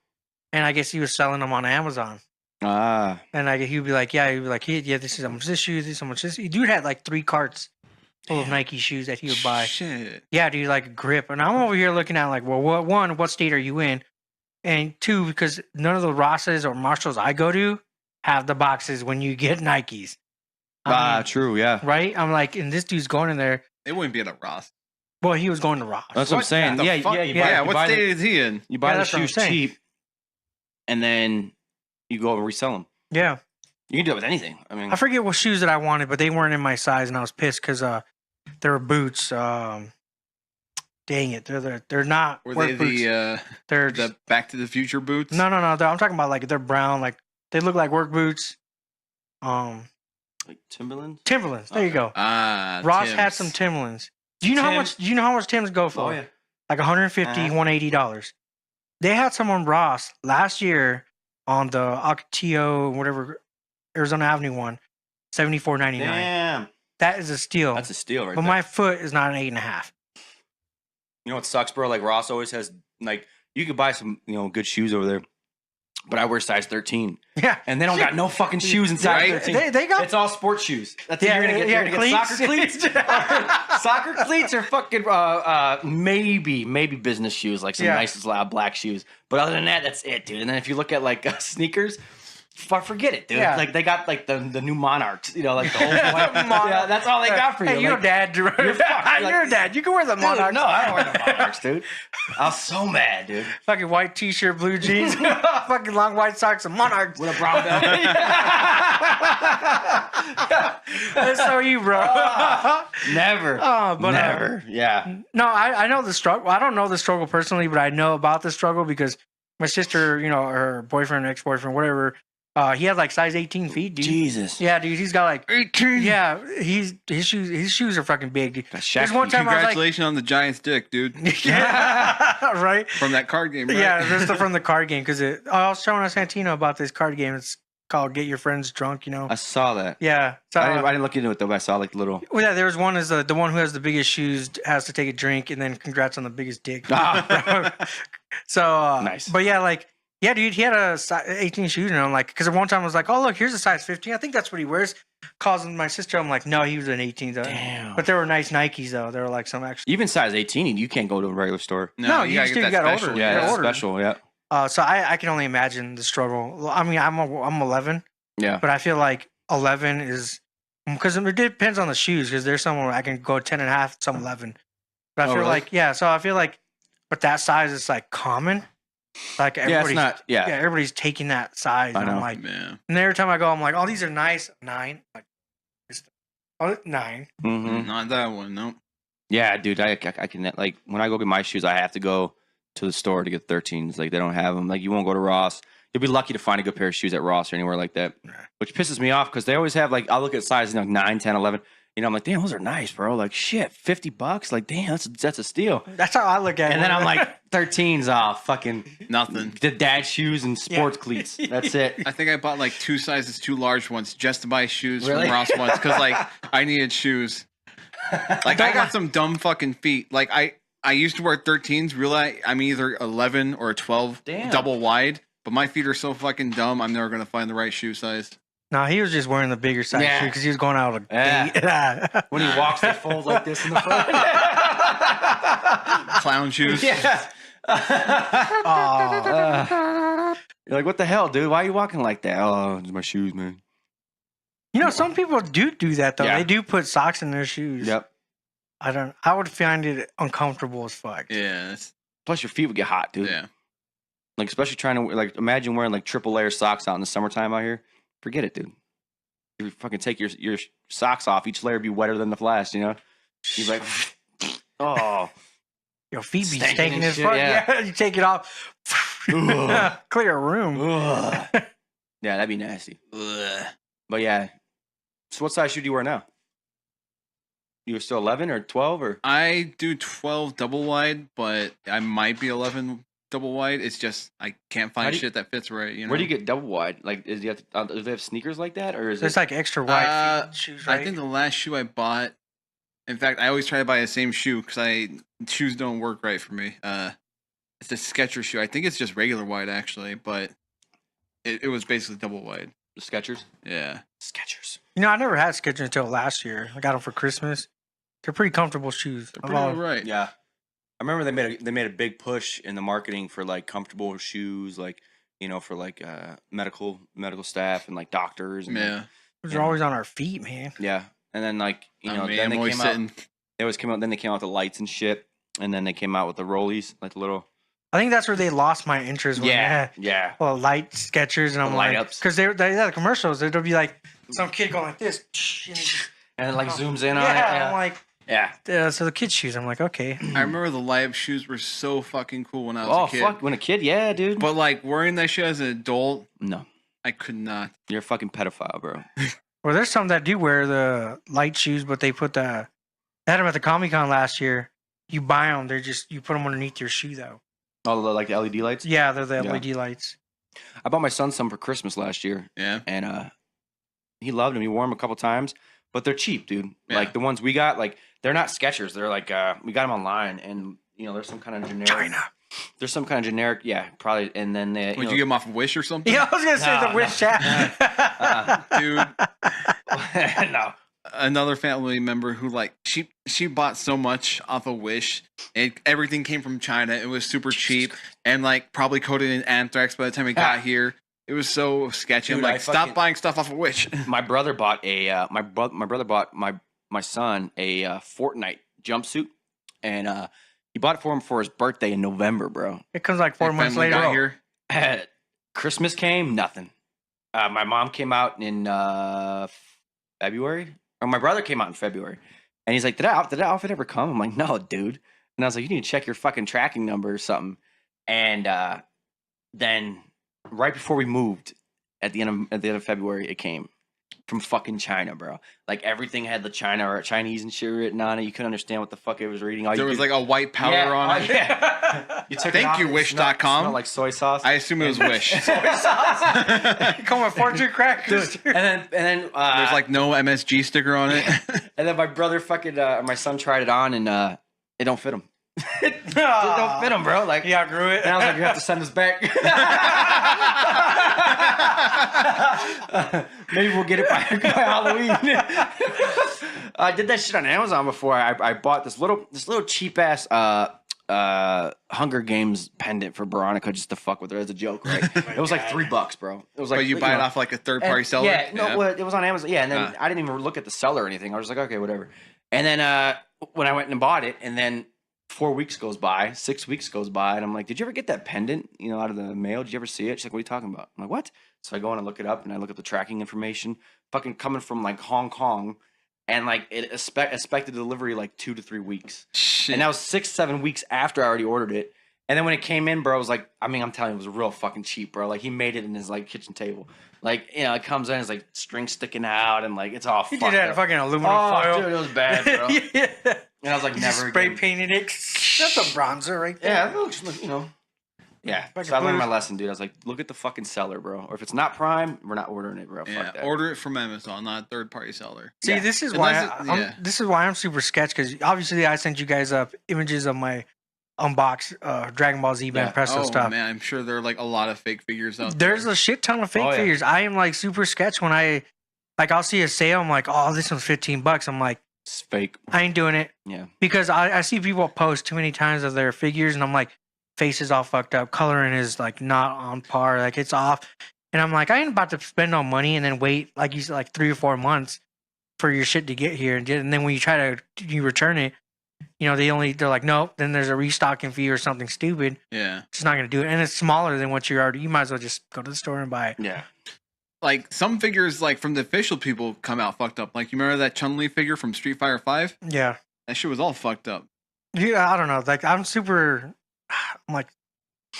and I guess he was selling them on Amazon. Ah, And he'd be like, yeah, this is how much this shoe, this is how much this. Dude had like 3 carts full of Nike shoes that he would buy. Shit. Yeah, dude, like a grip. And I'm over here looking at like, well, what state are you in? And 2, because none of the Rosses or Marshalls I go to have the boxes when you get Nikes. I mean, true, yeah. right? I'm like, and this dude's going in there. It wouldn't be at a Ross. Well, he was going to Ross. That's what I'm What saying. the Yeah, fuck? yeah, Yeah, you what buy state the, is he in? you buy Yeah, the that's what I'm shoes saying. cheap, and then you go and resell them. Yeah. You can do it with anything. I mean, I forget what shoes that I wanted, but they weren't in my size, and I was pissed because they were boots. Dang it, they're not Were work they boots. They're the Back to the Future boots? no. I'm talking about like they're brown, like they look like work boots. like Timberlands. Timberlands. There you Okay. go. Ah, Ross Tim's. had some Timberlands. Do you know how much? Do you know how much Tim's go for? Oh yeah. Like $150, $180. They had some on Ross last year on the Ocotillo, whatever, Arizona Avenue one, $74.99. Damn, That is a steal. that's a steal right but there. my foot is not an 8.5. You know what sucks, bro? Like Ross always has, like, you could buy some, good shoes over there, but I wear size 13, Yeah. and they don't got no fucking shoes in size Right? 13. They got It's all sports shoes. That's Yeah, what you're gonna get. yeah, You're gonna get cleats. soccer cleats. Soccer cleats are fucking maybe business shoes, like some Yeah. nice loud black shoes. But other than that, that's it, dude. And then if you look at like sneakers, forget it, dude. Yeah. Like they got like the new Monarchs, like the old yeah, that's all they got for you. Hey, you're Like, a dad. You're fucked. Like- you're a dad. You can wear the dude, Monarchs. no, I don't wear the Monarchs, dude. I was so mad, dude. Fucking white t-shirt, blue jeans, fucking long white socks, and Monarchs. With a brown belt. That's so you, bro. Never. Oh, but Never. Yeah. no, I know the struggle. I don't know the struggle personally, but I know about the struggle because my sister, her boyfriend, ex-boyfriend, whatever, he had like size 18 feet, dude. Jesus. Yeah, dude, he's got like 18. yeah, his shoes are fucking big, dude. Got There's Shaq one feet. time I was like, Congratulations on the Giants' dick, dude. yeah, right. From that card game, right? Yeah, this is from the card game because I was showing Santino about this card game. It's called Get Your Friends Drunk. I saw that. Yeah. So I didn't look into it though, but I saw like little. well, yeah, there was one is the one who has the biggest shoes has to take a drink, and then congrats on the biggest dick. So Nice. But yeah, like yeah, dude, he had a 18 shoes, and I'm like, because at one time I was like, oh look, here's a size 15. I think that's what he wears. Causing my sister, I'm like, no, he was an 18 though. Damn. But they were nice Nikes though. They were like some actually. Even size 18, you can't go to a regular store. No, you gotta just get that gotta special. order. Yeah, Yeah, it's order. special. Yeah. So I can only imagine the struggle. I mean, I'm 11. Yeah. But I feel like 11 is because it depends on the shoes. Because there's some where I can go 10 and a half, some 11. But I Oh, feel really? like so I feel like, but that size is like common. Like Yeah, it's everybody's not. Yeah. everybody's taking that size. I And I'm know. like, Yeah. and every time I go, I'm like, oh, these are nice. 9, like, 9. Mm-hmm. Not that one, no. Yeah, dude. I can like when I go get my shoes, I have to go to the store to get 13s. Like they don't have them. Like you won't go to Ross. You'll be lucky to find a good pair of shoes at Ross or anywhere like that, which pisses me off because they always have like I'll look at sizes 9, 10, 11. I'm like, damn, those are nice, bro. Like shit, $50. Like damn, that's a steal. That's how I look at it. And then I'm like, 13s off, fucking Nothing. the dad shoes and sports cleats. That's it. I think I bought like 2 sizes too large once just to buy shoes Really? from Ross once because like I needed shoes. Like I got some dumb fucking feet. Like I used to wear 13s. Realize I'm either 11 or a 12 Damn. double wide. But my feet are so fucking dumb. I'm never gonna find the right shoe size. No, he was just wearing the bigger size shoe because he was going out on a date. When he walks, they fold like this in the front. Clown shoes. Yeah. You're like, what the hell, dude? Why are you walking like that? Oh, it's my shoes, man. You know, some people do that though. Yeah. They do put socks in their shoes. Yep. I would find it uncomfortable as fuck. Yeah. Plus, your feet would get hot, dude. Yeah. Like, especially trying to, like, imagine wearing, like, triple layer socks out in the summertime out here. Forget it, dude. You fucking take your socks off. Each layer be wetter than the last, you know? You're like, oh. Your feet be Stinking stinking and as shit, fuck. yeah. Yeah, you take it off. Clear a room. Ugh. Yeah, that'd be nasty. Ugh. But, yeah. So what size shoe do you wear now? You were still 11 or 12 or? I do 12 double wide, but I might be 11 double wide. It's just I can't How find do you- shit that fits right. You know. Where do you get double wide? Like, do they have sneakers like that, or is There's it? like extra wide feet shoes, right? I think the last shoe I bought. In fact, I always try to buy the same shoe because shoes don't work right for me. It's a Skechers shoe. I think it's just regular wide actually, but it was basically double wide. The Skechers? Yeah. Skechers. You know, I never had Skechers until last year. I got them for Christmas. They're pretty comfortable shoes. They're pretty all right. Yeah. I remember they made a big push in the marketing for like comfortable shoes, like, you know, for like medical staff and like doctors. And, Yeah. Those are always on our feet, man. yeah. And then like, you know, mean, then I'm they always came out. sitting. They always came out. Then they came out with the lights and shit. And then they came out with the rollies, like the little. I think that's where they lost my interest. When they had, Yeah. well, light Skechers, and I'm The like, light-ups. because they had the commercials. It'll be like some kid going like this, and And it like zooms in on it. yeah, I'm like, Yeah. so the kids' shoes. I'm like, okay. I remember the light shoes were so fucking cool when I was Oh a kid. fuck! When a kid, yeah, dude. But like wearing that shit as an adult, No, I could not. you're a fucking pedophile, bro. Well, there's some that do wear the light shoes, but they had them at the Comic-Con last year. You buy them, you put them underneath your shoe though. Oh, like the LED lights. Yeah, they're the Yeah. LED lights. I bought my son some for Christmas last year, Yeah. and he loved them. He wore them a couple times, but they're cheap, dude. Yeah. Like the ones we got, like they're not Skechers. They're like we got them online, and you know, there's some kind of generic. China. There's some kind of generic, yeah, probably. And then they, Would you get them off of Wish or something? Yeah, I was gonna say No, the wish chat. Dude, no. another family member who like she bought so much off of Wish. Everything came from China. It was super cheap and like probably coated in anthrax by the time it got here. It was so sketchy. Dude, I'm like, I stop fucking- buying stuff off of Wish. My brother bought my brother bought my son a Fortnite jumpsuit, and he bought it for him for his birthday in November, bro. It comes like 4 months Finally later. got here. Christmas came, nothing. My mom came out in February, or my brother came out in February, and he's like, "Did that outfit ever come?" I'm like, "No, dude." And I was like, "You need to check your fucking tracking number or something." And then right before we moved, at the end of February, it came from fucking China, bro. Like everything had the China or Chinese and shit written on it. You couldn't understand what the fuck it was reading. There was like a white powder on it. Yeah. You took it Thank off you, and it Wish.com. smelled like soy sauce. I assume it was Wish. Come with fortune crackers. Dude, and then There's like no MSG sticker on it. and then my brother fucking my son tried it on and it don't fit him. It don't fit him, bro. Like He outgrew it. and I was like, you have to send this back. Maybe we'll get it by Halloween. I did that shit on Amazon before. I bought this little cheap ass Hunger Games pendant for Veronica just to fuck with her as a joke, right? It was like $3, bro. It was like But you buy it off like a third party and- seller? Yeah, no, well, it was on Amazon. Yeah, and then Ah. I didn't even look at the seller or anything. I was just like, okay, whatever. And then when I went and bought it, and then 4 weeks goes by, 6 weeks goes by, and I'm like, did you ever get that pendant, you know, out of the mail? Did you ever see it? She's like, what are you talking about? I'm like, what? So I go in and look it up, and I look at the tracking information, fucking coming from like Hong Kong, and like it expected delivery like 2 to 3 weeks. Shit. And that was 6-7 weeks after I already ordered it. And then when it came in, bro, I was like, I mean, I'm telling you, it was real fucking cheap, bro. Like he made it in his like kitchen table. Like, you know, it comes in, it's like string sticking out, and like it's all He fucked did that in up. fucking aluminum Oh, foil. dude, it was bad, bro. Yeah. And I was like, He just never spray again. painted it. That's a bronzer right there. Yeah, it looks, you know. Yeah. Fucking So I learned my put it- lesson, dude. I was like, look at the fucking seller, bro. Or if it's not Prime, we're not ordering it, bro. Yeah, Fuck that. order it from Amazon, not a third-party seller. See, Yeah. this is Unless why it- this is why I'm super sketched because obviously I sent you guys up images of my unboxed Dragon Ball Z Band Yeah. Presto Oh stuff. man, I'm sure there are like a lot of fake figures out There's there. a shit ton of fake Oh, yeah. figures. I am like super sketched when I'll see a sale. I'm like, oh, this one's $15. I'm like, It's fake. I ain't doing it Yeah. because I see people post too many times of their figures, and I'm like, face is all fucked up, coloring is like not on par, like it's off, and I'm like, I ain't about to spend no money and then wait like you said, like 3 or 4 months for your shit to get here, and then when you try to return it, you know, they're like, nope. Then there's a restocking fee or something stupid. Yeah, It's not gonna do it, and it's smaller than what you already. You might as well just go to the store and buy it. Yeah. like some figures like from the official people come out fucked up. Like you remember that Chun-Li figure from Street Fighter 5? Yeah, That shit was all fucked up. yeah. I don't know. Like I'm super. I'm like,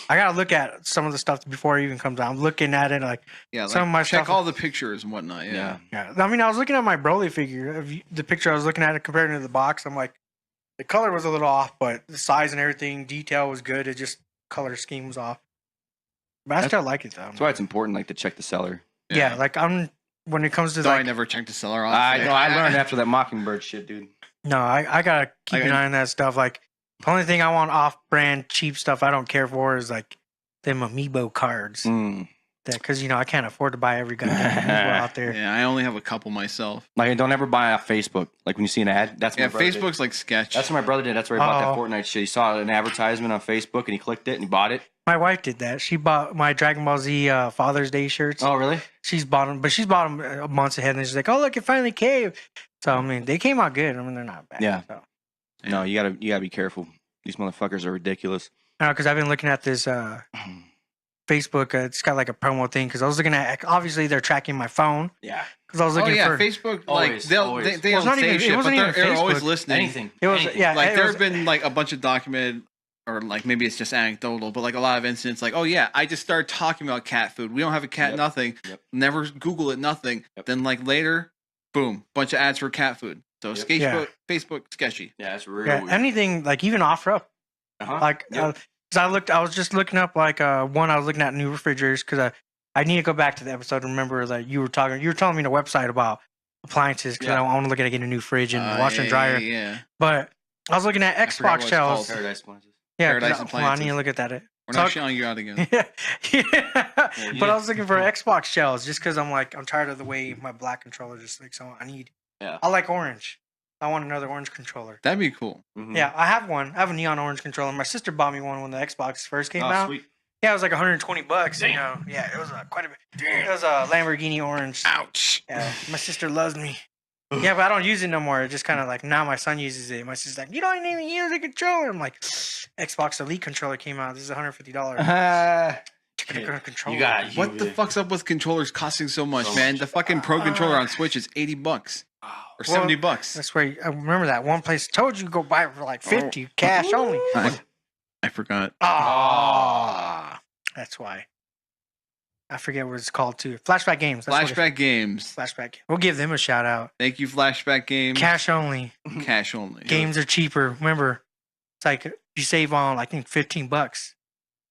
I gotta look at some of the stuff before it even comes out. I'm looking at it like, Yeah, Some like of my check stuff- all the pictures and whatnot. Yeah. yeah. I mean, I was looking at my Broly figure. The picture I was looking at it compared to the box. I'm like, the color was a little off, but the size and everything, detail was good. It just color scheme was off. But I still like it though. That's why it's important, like, to check the seller. Yeah, like when it comes to So I like, never checked the seller off. I know. I learned after that Mockingbird shit, dude. no, I gotta keep Like, an eye on that stuff. Like the only thing I want off-brand cheap stuff I don't care for is like them amiibo cards. Mm. That because you know I can't afford to buy every goddamn amiibo out there. Yeah, I only have a couple myself. Like, don't ever buy off Facebook. Like, when you see an ad, that's what Yeah, my brother did. Facebook's like sketch. That's what my brother did. That's where he bought that Oh. Fortnite shit. He saw an advertisement on Facebook and he clicked it and he bought it. My wife did that. She bought my Dragon Ball Z Father's Day shirts. Oh, really? She's bought them, but she's bought them months ahead, and she's like, "Oh, look, it finally came." So I mean, they came out good. I mean, they're not bad. Yeah. So. No, you gotta be careful. These motherfuckers are ridiculous. Because I've been looking at this Facebook. It's got like a promo thing. Because I was looking at, obviously they're tracking my phone. Yeah. Because I was Oh looking yeah, for. Facebook. Always, Like always. they Well, it's don't not say even- it shit, but wasn't even they're always Facebook. listening. Anything. It was Anything. yeah. Like it there's was, been like a bunch of documented, or like maybe it's just anecdotal, but like a lot of incidents. Like, oh yeah, I just started talking about cat food. We don't have a cat, Yep. nothing. Yep. Never Google it, nothing. Yep. Then like later, boom, bunch of ads for cat food. So Yep. Facebook sketchy. Yeah, that's real. yeah, weird. anything like even OfferUp. Uh-huh. Like, Yep. because I was just looking up like one. I was looking at new refrigerators because I need to go back to the episode and remember that you were telling me the website about appliances because Yeah. I want to look at getting a new fridge and washer and Yeah, dryer. Yeah. But I was looking at forgot what Xbox it's shelves. called. Paradise Appliances. Yeah, Paradise 'cause I need Appliances. to look at that. We're So not I- showing you out again. Yeah, you but I did. was looking for Xbox shells just because I'm like I'm tired of the way my black controller just like so I need. Yeah. I like orange. I want another orange controller. That'd be cool. Mhm. Yeah, I have one. I have a neon orange controller. My sister bought me one when the Xbox first came Oh, out. sweet. Yeah, it was like $120. You Damn. know, yeah, it was quite a bit. It was a Lamborghini orange. Ouch. Yeah, my sister loves me. Yeah, but I don't use it no more. It's just kind of like now my son uses it. My sister's like, you don't even use the controller. I'm like, Xbox Elite controller came out. This is $150. Controller. You got What the fuck's up with controllers costing so much, So man? much. The fucking Pro controller on Switch is $80 or Well, $70. That's where I remember that one place told you to go buy it for like 50 cash only. I forgot. Ah, that's why. I forget what it's called too. Flashback Games. That's what it- Flashback Games. Flashback. We'll give them a shout out. Thank you, Flashback Games. Cash only. Cash only. Games are cheaper. Remember, it's like you save on I think $15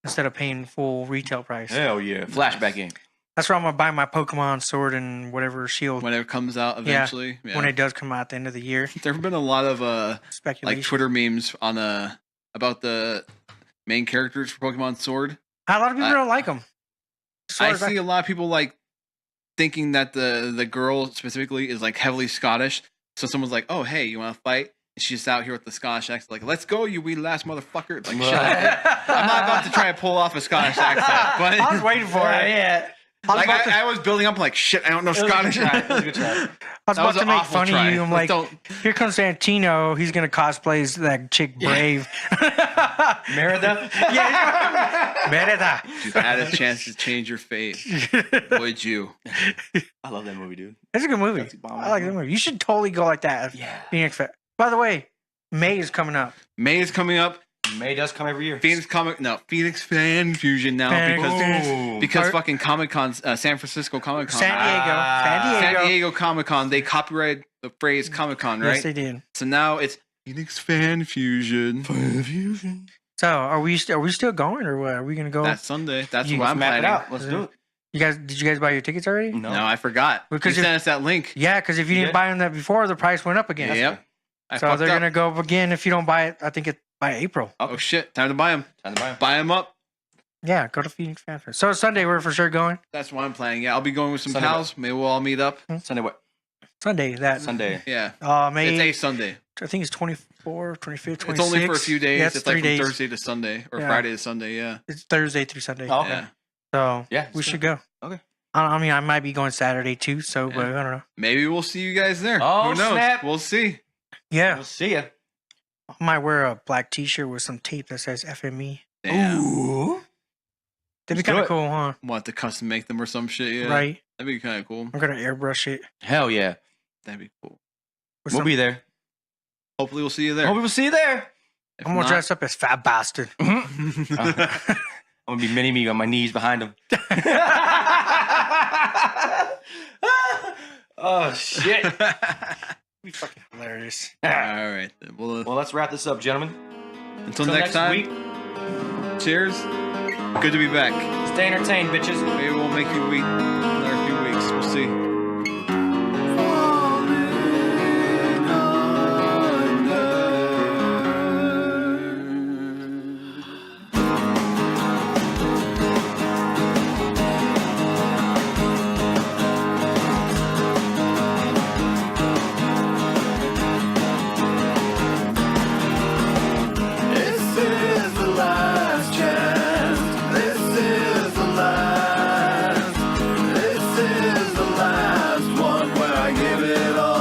instead of paying full retail price. Hell yeah. Flashback game. That's where I'm gonna buy my Pokemon Sword and whatever Shield When it comes out eventually. Yeah. when it does come out at the end of the year. There have been a lot of Speculation. like Twitter memes on about the main characters for Pokemon Sword. A lot of people don't like them. I see a lot of people like thinking that the girl specifically is like heavily Scottish. So someone's like, "Oh, hey, you want to fight?" And she's out here with the Scottish accent, like, "Let's go, you wee last motherfucker!" Like, shut up. I'm not about to try to pull off a Scottish accent, but I was waiting for it. Yeah. like I was building up, like, shit, I don't know Scottish. It was a good try. I was That about was to an make awful fun try. of you. I'm Let's like, here comes Santino. He's gonna cosplay as that chick Brave. Merida? Yeah, Merida. If you had a chance to change your fate, would you? I love that movie, dude. It's a good movie. That's a bomb I like that movie. You should totally go like that. Yeah. Phoenix Fair. By the way, May is coming up. May is coming up. May does come every year. Phoenix Fan Fusion now Fan because Ooh. because Or- fucking Comic Con, San Francisco Comic Con, San Diego. San Diego Comic Con, they copyrighted the phrase Comic Con, right? Yes, they did. So now it's Phoenix Fan Fusion. So are we still going or what? Are we gonna go? That's Sunday. That's You what I'm Map it planning. out. Let's do it. Did you guys buy your tickets already? No. No, I forgot. Because you if- sent us that link. Yeah, because if you didn't did? buy them that before, the price went up again. Yep. I So fucked they're up. gonna go up again if you don't buy it. I think it by April. Oh shit! Time to buy them. Time to buy 'em. Buy them up. Yeah, go to Phoenix Fan Fest. So Sunday we're for sure going. That's what I'm planning. Yeah, I'll be going with some Sunday pals. Maybe we'll all meet up. Sunday what? Sunday that Sunday. Yeah. May It's a Sunday. I think it's 24, 25th, 26th. It's only for a few days. Yeah, it's like 3 from days. Thursday to Sunday or Yeah. Friday to Sunday. Yeah. It's Thursday through Sunday. Oh, okay. Yeah. So Yeah, we it's should good. go. Okay. I mean, I might be going Saturday too. So, but I don't know. Maybe we'll see you guys there. Oh, Who knows? snap. We'll see. Yeah, We'll see ya. I might wear a black T-shirt with some tape that says FME. Damn. Ooh. That'd be Let's do kind of it. cool, huh? Want to custom make them or some shit? Yeah. Right. That'd be kind of cool. I'm gonna airbrush it. Hell yeah. That'd be cool. With We'll some- be there. Hopefully, we'll see you there. Hope we will see you there. If I'm gonna not- dress up as Fat Bastard. I'm gonna be mini me on my knees behind him. Oh shit. Be fucking hilarious. All right. Then. Well, let's wrap this up, gentlemen. Until next time. week, Cheers. Good to be back. stay entertained, bitches. Maybe we'll make you wait another few weeks. We'll see. This is the last chance. This is the last. This is the last one where I give it all.